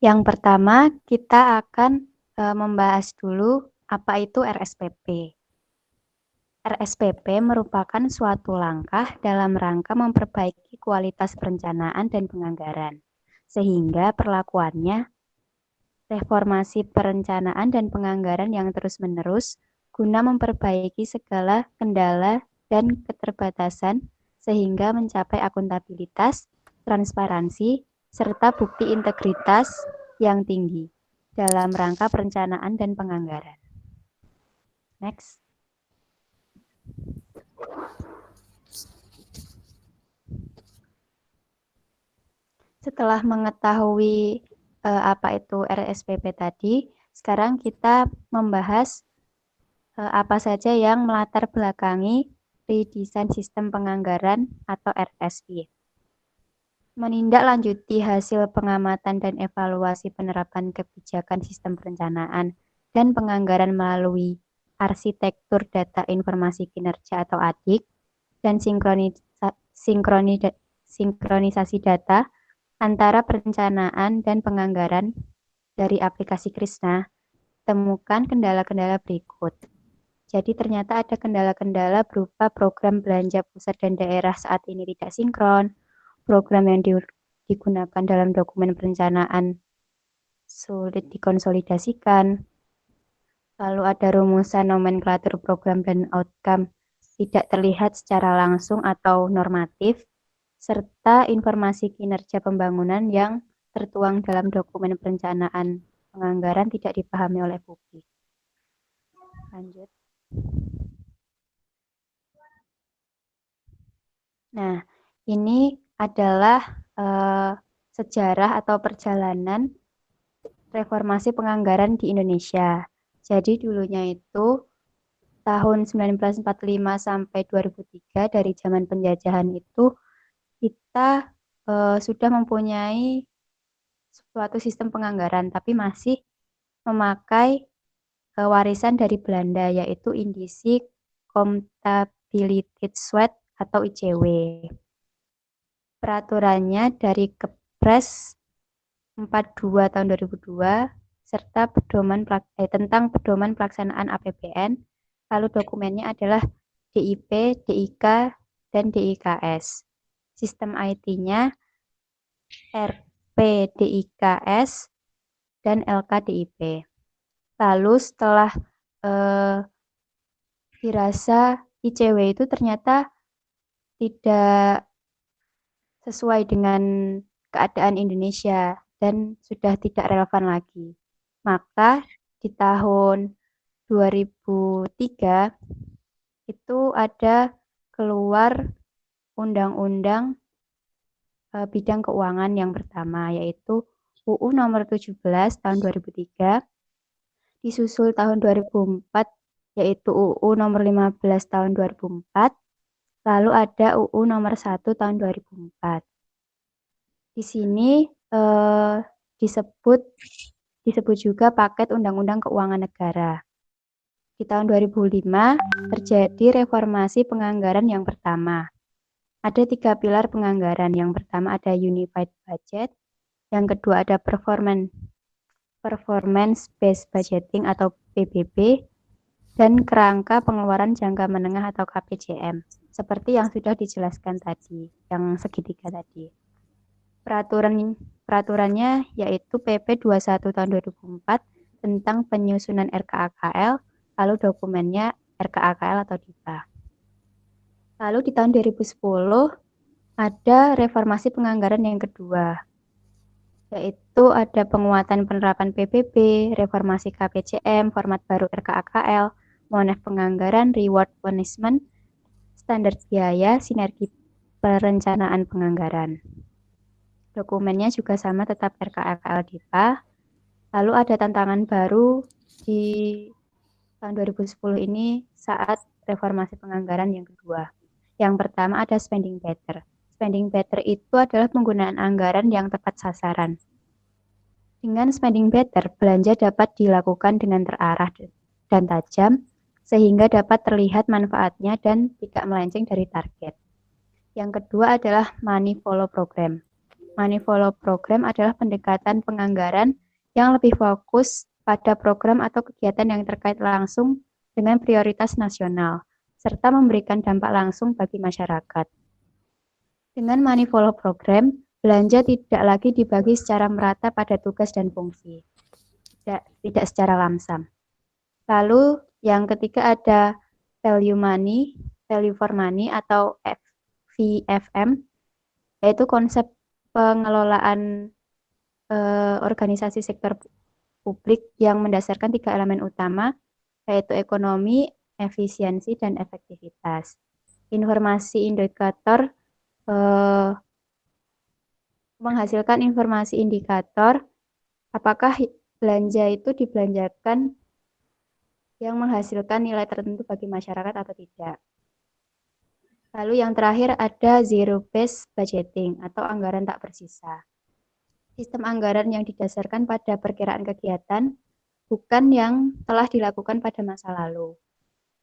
Yang pertama, kita akan membahas dulu apa itu RSPP. RSPP merupakan suatu langkah dalam rangka memperbaiki kualitas perencanaan dan penganggaran, sehingga perlakuannya reformasi perencanaan dan penganggaran yang terus-menerus guna memperbaiki segala kendala dan keterbatasan sehingga mencapai akuntabilitas, transparansi, serta bukti integritas yang tinggi dalam rangka perencanaan dan penganggaran. Next. Setelah mengetahui apa itu RSPP tadi, sekarang kita membahas apa saja yang melatar belakangi redesain sistem penganggaran atau RSI. Menindaklanjuti hasil pengamatan dan evaluasi penerapan kebijakan sistem perencanaan dan penganggaran melalui arsitektur data informasi kinerja atau ADIK dan sinkronisasi data antara perencanaan dan penganggaran dari aplikasi Krisna, temukan kendala-kendala berikut. Jadi ternyata ada kendala-kendala berupa program belanja pusat dan daerah saat ini tidak sinkron, program yang digunakan dalam dokumen perencanaan sulit dikonsolidasikan, lalu ada rumusan nomenklatur program dan outcome tidak terlihat secara langsung atau normatif, serta informasi kinerja pembangunan yang tertuang dalam dokumen perencanaan penganggaran tidak dipahami oleh publik. Lanjut. Nah, ini adalah sejarah atau perjalanan reformasi penganggaran di Indonesia. Jadi dulunya itu tahun 1945 sampai 2003 dari zaman penjajahan itu kita sudah mempunyai suatu sistem penganggaran, tapi masih memakai warisan dari Belanda, yaitu Indische Comptabiliteitswet atau ICW. Peraturannya dari Kepres 42 tahun 2002 serta tentang pedoman pelaksanaan APBN. Lalu dokumennya adalah DIP, DIK, dan DIKS. Sistem IT-nya RPDIKS dan LKDIP. Lalu setelah dirasa ICW itu ternyata tidak sesuai dengan keadaan Indonesia dan sudah tidak relevan lagi. Maka di tahun 2003 itu ada keluar undang-undang bidang keuangan yang pertama, yaitu UU nomor 17 tahun 2003, disusul tahun 2004 yaitu UU nomor 15 tahun 2004, lalu ada UU nomor 1 tahun 2004. Di sini disebut juga paket Undang-Undang Keuangan Negara. Di tahun 2005 terjadi reformasi penganggaran yang pertama. Ada 3 pilar penganggaran. Yang pertama ada Unified Budget, yang kedua ada Performance Based Budgeting atau PBB, dan kerangka pengeluaran jangka menengah atau KPJM, seperti yang sudah dijelaskan tadi, yang segitiga tadi. Peraturannya yaitu PP 21 tahun 2004 tentang penyusunan RKAKL, lalu dokumennya RKAKL atau DIPA. Lalu di tahun 2010 ada reformasi penganggaran yang kedua, yaitu ada penguatan penerapan PBB, reformasi KPJM, format baru RKAKL, monef penganggaran, reward punishment, standar biaya, sinergi perencanaan penganggaran. Dokumennya juga sama, tetap RKAKL DIPA. Lalu ada tantangan baru di tahun 2010 ini saat reformasi penganggaran yang kedua. Yang pertama ada spending better. Spending better itu adalah penggunaan anggaran yang tepat sasaran. Dengan spending better, belanja dapat dilakukan dengan terarah dan tajam, sehingga dapat terlihat manfaatnya dan tidak melenceng dari target. Yang kedua adalah money follow program. Money follow program adalah pendekatan penganggaran yang lebih fokus pada program atau kegiatan yang terkait langsung dengan prioritas nasional, serta memberikan dampak langsung bagi masyarakat. Dengan money follow program, belanja tidak lagi dibagi secara merata pada tugas dan fungsi, tidak secara lamsam. Lalu yang ketiga ada value for money atau VFM, yaitu konsep pengelolaan organisasi sektor publik yang mendasarkan 3 elemen utama, yaitu ekonomi, efisiensi, dan efektivitas. Informasi indikator menghasilkan informasi indikator apakah belanja itu dibelanjakan yang menghasilkan nilai tertentu bagi masyarakat atau tidak. Lalu yang terakhir ada zero-based budgeting atau anggaran tak bersisa. Sistem anggaran yang didasarkan pada perkiraan kegiatan, bukan yang telah dilakukan pada masa lalu.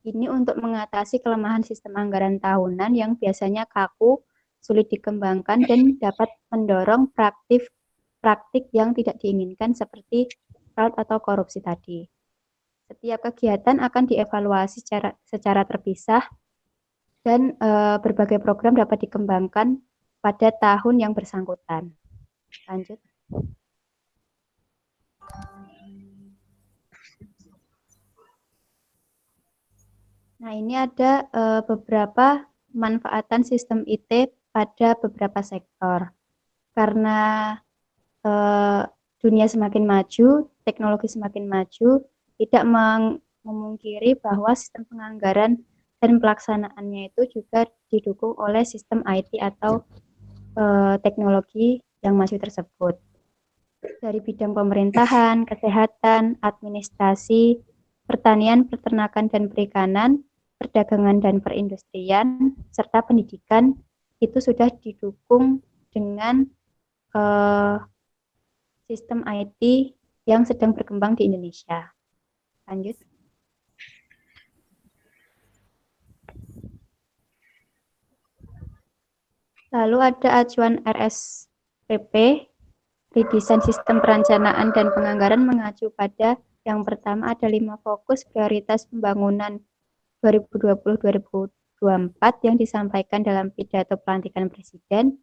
Ini untuk mengatasi kelemahan sistem anggaran tahunan yang biasanya kaku, sulit dikembangkan, dan dapat mendorong praktik yang tidak diinginkan seperti fraud atau korupsi tadi. Setiap kegiatan akan dievaluasi secara terpisah, dan berbagai program dapat dikembangkan pada tahun yang bersangkutan. Lanjut. Nah, ini ada beberapa manfaatan sistem IT pada beberapa sektor. Karena dunia semakin maju, teknologi semakin maju, tidak memungkiri bahwa sistem penganggaran dan pelaksanaannya itu juga didukung oleh sistem IT atau teknologi yang maju tersebut. Dari bidang pemerintahan, kesehatan, administrasi, pertanian, peternakan dan perikanan, perdagangan dan perindustrian, serta pendidikan, itu sudah didukung dengan sistem IT yang sedang berkembang di Indonesia. Lanjut. Lalu ada acuan RSPP, redesign sistem perencanaan dan penganggaran mengacu pada yang pertama ada 5 fokus prioritas pembangunan 2020-2024 yang disampaikan dalam pidato pelantikan Presiden,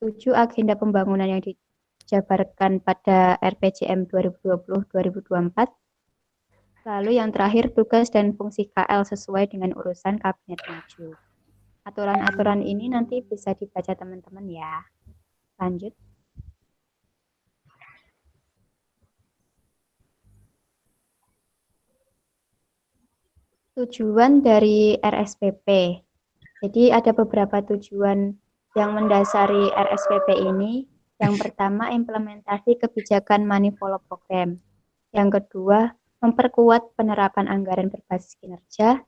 7 agenda pembangunan yang dijabarkan pada RPJM 2020-2024, lalu yang terakhir tugas dan fungsi KL sesuai dengan urusan Kabinet Maju. Aturan-aturan ini nanti bisa dibaca teman-teman ya. Lanjut. Tujuan dari RSPP. Jadi ada beberapa tujuan yang mendasari RSPP ini. Yang pertama, implementasi kebijakan money follow program. Yang kedua, memperkuat penerapan anggaran berbasis kinerja.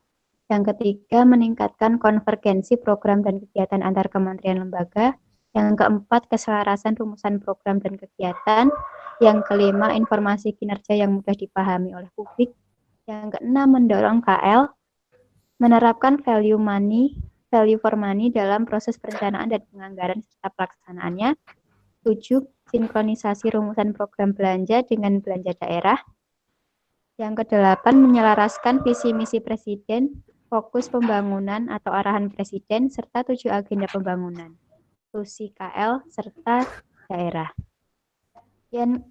Yang ketiga, meningkatkan konvergensi program dan kegiatan antar kementerian lembaga. Yang keempat, keselarasan rumusan program dan kegiatan. Yang kelima, informasi kinerja yang mudah dipahami oleh publik. Yang keenam, mendorong KL, menerapkan value for money dalam proses perencanaan dan penganggaran serta pelaksanaannya. 7. Sinkronisasi rumusan program belanja dengan belanja daerah. Yang kedelapan, menyelaraskan visi misi Presiden, fokus pembangunan atau arahan Presiden, serta 7 agenda pembangunan, tusi KL, serta daerah.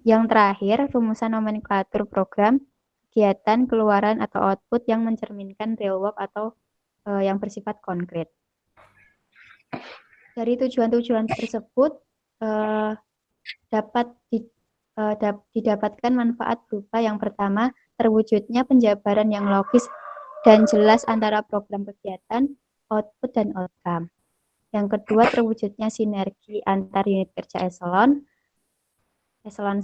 Yang terakhir, rumusan nomenklatur program, kegiatan, keluaran, atau output yang mencerminkan real work atau yang bersifat konkret. Dari tujuan-tujuan tersebut, dapat didapatkan manfaat berupa yang pertama, terwujudnya penjabaran yang logis dan jelas antara program kegiatan, output, dan outcome. Yang kedua, terwujudnya sinergi antar unit kerja eselon 1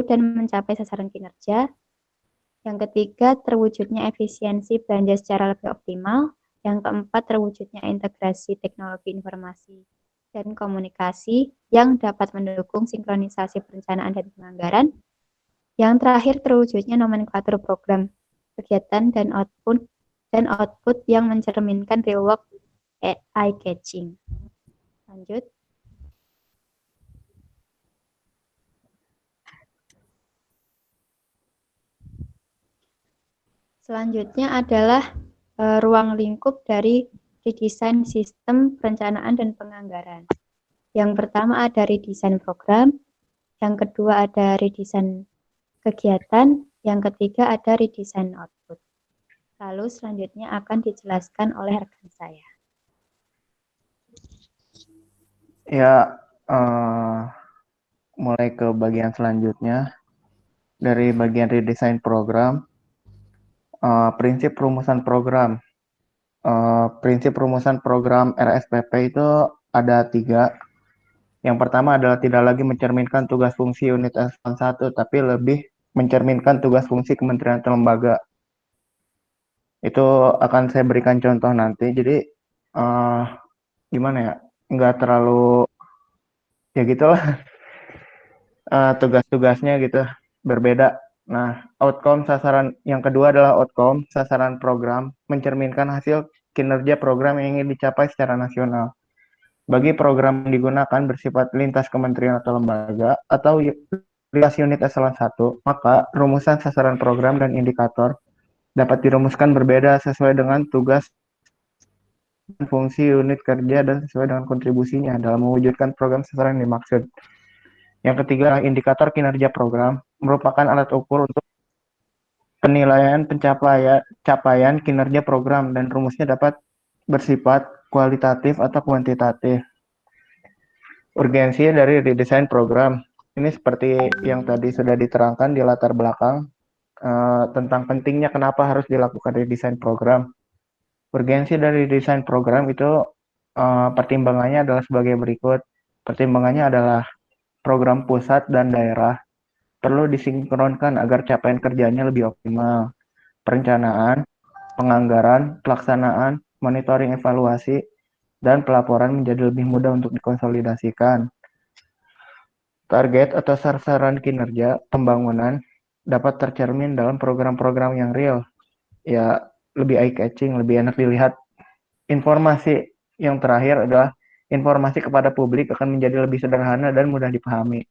dan mencapai sasaran kinerja. Yang ketiga, terwujudnya efisiensi belanja secara lebih optimal. Yang keempat, terwujudnya integrasi teknologi informasi dan komunikasi yang dapat mendukung sinkronisasi perencanaan dan penganggaran. Yang terakhir, terwujudnya nomenklatur program, kegiatan, dan output yang mencerminkan real work eye-catching. Lanjut. Selanjutnya adalah ruang lingkup dari redesain sistem perencanaan dan penganggaran. Yang pertama ada redesain program, yang kedua ada redesain kegiatan, yang ketiga ada redesain output. Lalu selanjutnya akan dijelaskan oleh rekan saya. Ya, mulai ke bagian selanjutnya. Dari bagian redesign program, prinsip rumusan program. Prinsip rumusan program RSPP itu ada 3. Yang pertama adalah tidak lagi mencerminkan tugas fungsi unit eselon 1, tapi lebih mencerminkan tugas fungsi kementerian atau lembaga. Itu akan saya berikan contoh nanti. Jadi, gimana ya, nggak terlalu, ya gitulah, tugas-tugasnya gitu, berbeda. Nah, outcome sasaran yang kedua adalah outcome sasaran program mencerminkan hasil kinerja program yang ingin dicapai secara nasional. Bagi program yang digunakan bersifat lintas kementerian atau lembaga atau lintas unit eselon 1, maka rumusan sasaran program dan indikator dapat dirumuskan berbeda sesuai dengan tugas dan fungsi unit kerja dan sesuai dengan kontribusinya dalam mewujudkan program sasaran yang dimaksud. Yang ketiga, indikator kinerja program merupakan alat ukur untuk penilaian capaian kinerja program dan rumusnya dapat bersifat kualitatif atau kuantitatif. Urgensi dari redesign program. Ini seperti yang tadi sudah diterangkan di latar belakang tentang pentingnya kenapa harus dilakukan redesign program. Urgensi dari desain program itu pertimbangannya adalah sebagai berikut. Pertimbangannya adalah program pusat dan daerah perlu disinkronkan agar capaian kerjanya lebih optimal. Perencanaan, penganggaran, pelaksanaan, monitoring evaluasi, dan pelaporan menjadi lebih mudah untuk dikonsolidasikan. Target atau sasaran kinerja pembangunan dapat tercermin dalam program-program yang real. Ya, lebih eye-catching, lebih enak dilihat. Informasi yang terakhir adalah informasi kepada publik akan menjadi lebih sederhana dan mudah dipahami.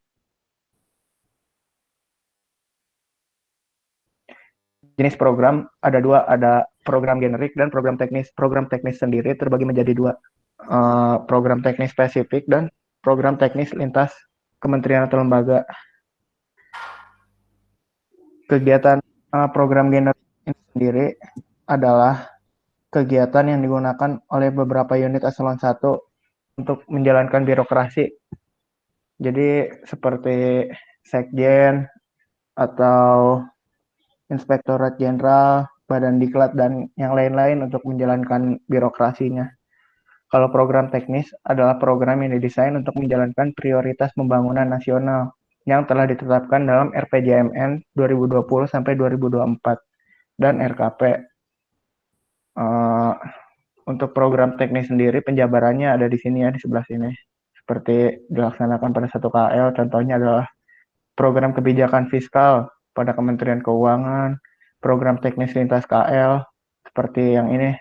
Jenis program ada 2, ada program generik dan program teknis. Program teknis sendiri terbagi menjadi 2, program teknis spesifik dan program teknis lintas kementerian atau lembaga. Kegiatan program generik sendiri adalah kegiatan yang digunakan oleh beberapa unit eselon 1 untuk menjalankan birokrasi. Jadi seperti sekjen atau inspektorat jenderal, badan diklat, dan yang lain-lain untuk menjalankan birokrasinya. Kalau program teknis adalah program yang didesain untuk menjalankan prioritas pembangunan nasional yang telah ditetapkan dalam RPJMN 2020 sampai 2024 dan RKP. Untuk program teknis sendiri penjabarannya ada di sini ya, di sebelah sini. seperti dilaksanakan pada satu KL. Contohnya adalah program kebijakan fiskal pada Kementerian Keuangan, program teknis lintas KL, seperti yang ini,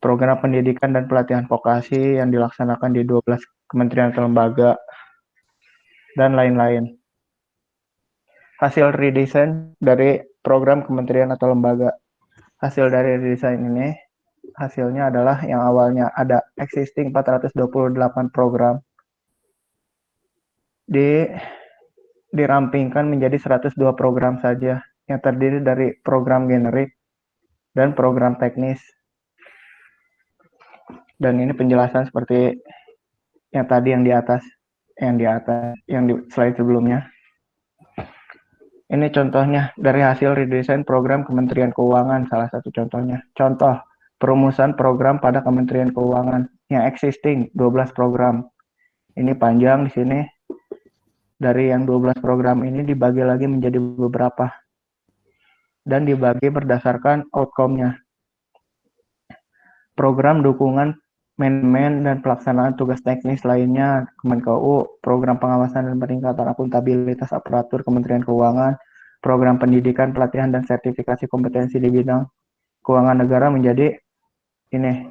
program pendidikan dan pelatihan vokasi yang dilaksanakan di 12 kementerian atau lembaga, dan lain-lain. Hasil redesign dari program kementerian atau lembaga. Hasil dari redesign ini, hasilnya adalah yang awalnya ada existing 428 program, dirampingkan menjadi 102 program saja, yang terdiri dari program generik dan program teknis. Dan ini penjelasan seperti yang tadi yang di atas, yang di slide sebelumnya. Ini contohnya dari hasil redesign program Kementerian Keuangan, salah satu contohnya. Contoh, perumusan program pada Kementerian Keuangan yang existing 12 program. Ini panjang di sini. Dari yang 12 program ini dibagi lagi menjadi beberapa dan dibagi berdasarkan outcome-nya. Program dukungan manajemen dan pelaksanaan tugas teknis lainnya Kemenkeu, program pengawasan dan peningkatan akuntabilitas aparatur Kementerian Keuangan, program pendidikan, pelatihan dan sertifikasi kompetensi di bidang keuangan negara menjadi ini.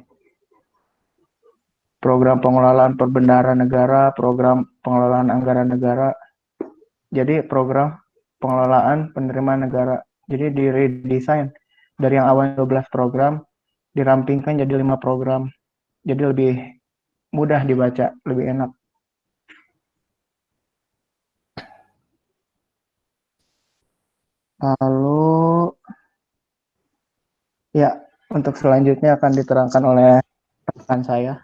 Program pengelolaan perbendaharaan negara, program pengelolaan anggaran negara. Jadi program pengelolaan penerimaan negara. Jadi di redesign dari yang awal 12 program dirampingkan jadi 5 program. Jadi lebih mudah dibaca, lebih enak. Lalu ya, untuk selanjutnya akan diterangkan oleh rekan saya.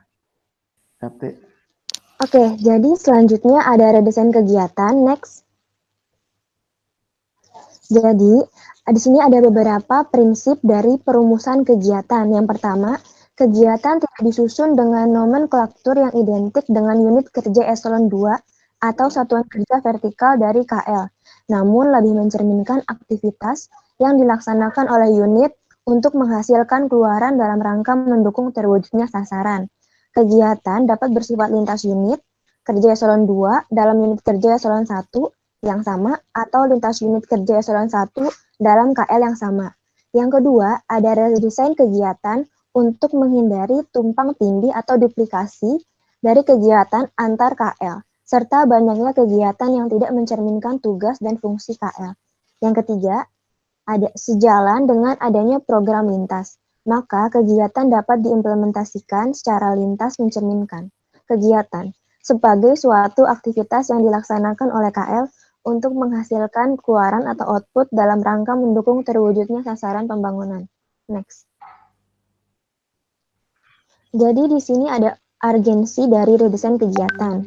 Oke, jadi selanjutnya ada redesign kegiatan. Next. Jadi, di sini ada beberapa prinsip dari perumusan kegiatan. Yang pertama, kegiatan tidak disusun dengan nomenklatur yang identik dengan unit kerja eselon 2 atau satuan kerja vertikal dari KL, namun lebih mencerminkan aktivitas yang dilaksanakan oleh unit untuk menghasilkan keluaran dalam rangka mendukung terwujudnya sasaran. Kegiatan dapat bersifat lintas unit, kerja eselon 2 dalam unit kerja eselon 1 yang sama, atau lintas unit kerja eselon 1 dalam KL yang sama. Yang kedua, ada redesign kegiatan untuk menghindari tumpang tindih atau duplikasi dari kegiatan antar KL, serta banyaknya kegiatan yang tidak mencerminkan tugas dan fungsi KL. Yang ketiga, ada sejalan dengan adanya program lintas, maka kegiatan dapat diimplementasikan secara lintas mencerminkan kegiatan sebagai suatu aktivitas yang dilaksanakan oleh KL untuk menghasilkan keluaran atau output dalam rangka mendukung terwujudnya sasaran pembangunan. Next. Jadi di sini ada urgensi dari redesign kegiatan.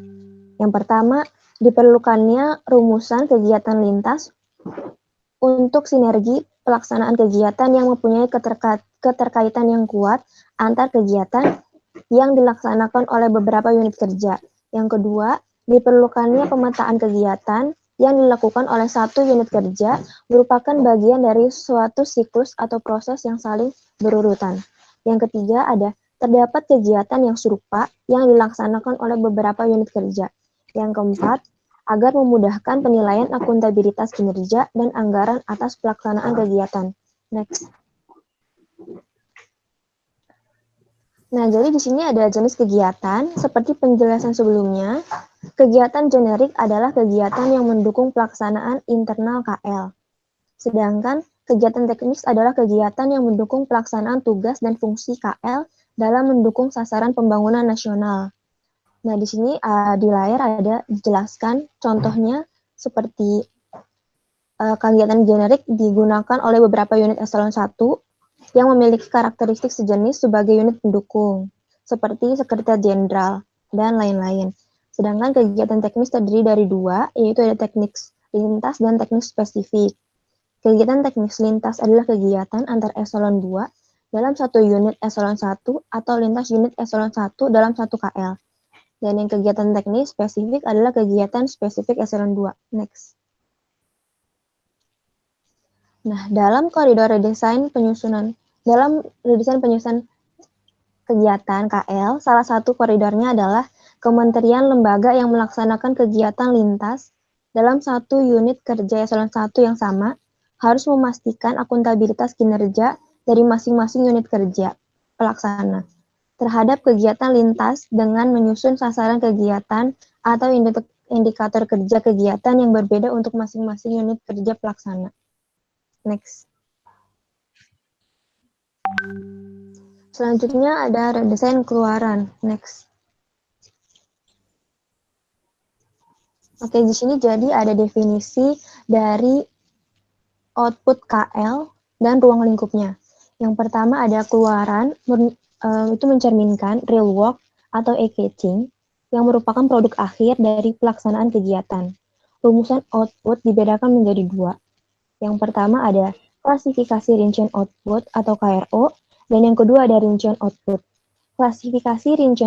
Yang pertama, diperlukannya rumusan kegiatan lintas untuk sinergi pelaksanaan kegiatan yang mempunyai keterkaitan yang kuat antar kegiatan yang dilaksanakan oleh beberapa unit kerja. Yang kedua, diperlukannya pemetaan kegiatan yang dilakukan oleh satu unit kerja merupakan bagian dari suatu siklus atau proses yang saling berurutan. Yang ketiga, ada terdapat kegiatan yang serupa yang dilaksanakan oleh beberapa unit kerja. Yang keempat, agar memudahkan penilaian akuntabilitas kinerja dan anggaran atas pelaksanaan kegiatan. Next. Nah, jadi di sini ada jenis kegiatan, seperti penjelasan sebelumnya. Kegiatan generik adalah kegiatan yang mendukung pelaksanaan internal KL. Sedangkan kegiatan teknis adalah kegiatan yang mendukung pelaksanaan tugas dan fungsi KL dalam mendukung sasaran pembangunan nasional. Nah, di sini di layar ada dijelaskan contohnya seperti kegiatan generik digunakan oleh beberapa unit eselon 1 yang memiliki karakteristik sejenis sebagai unit pendukung, seperti sekretariat jenderal dan lain-lain. Sedangkan kegiatan teknis terdiri dari dua, yaitu ada teknis lintas dan teknis spesifik. Kegiatan teknis lintas adalah kegiatan antar eselon 2 dalam satu unit eselon 1 atau lintas unit eselon 1 dalam satu KL. Dan yang kegiatan teknis spesifik adalah kegiatan spesifik eselon 2. Next. Nah, dalam koridor redesign penyusunan kegiatan KL, salah satu koridornya adalah kementerian lembaga yang melaksanakan kegiatan lintas dalam satu unit kerja eselon 1 yang sama harus memastikan akuntabilitas kinerja dari masing-masing unit kerja pelaksana terhadap kegiatan lintas dengan menyusun sasaran kegiatan atau indikator kerja kegiatan yang berbeda untuk masing-masing unit kerja pelaksana. Next. Selanjutnya ada redesain keluaran. Next. Oke, di sini jadi ada definisi dari output KL dan ruang lingkupnya. Yang pertama ada keluaran, itu mencerminkan real work atau e-catching yang merupakan produk akhir dari pelaksanaan kegiatan. Rumusan output dibedakan menjadi dua. Yang pertama ada klasifikasi rincian output atau KRO, dan yang kedua ada rincian output. Klasifikasi rincian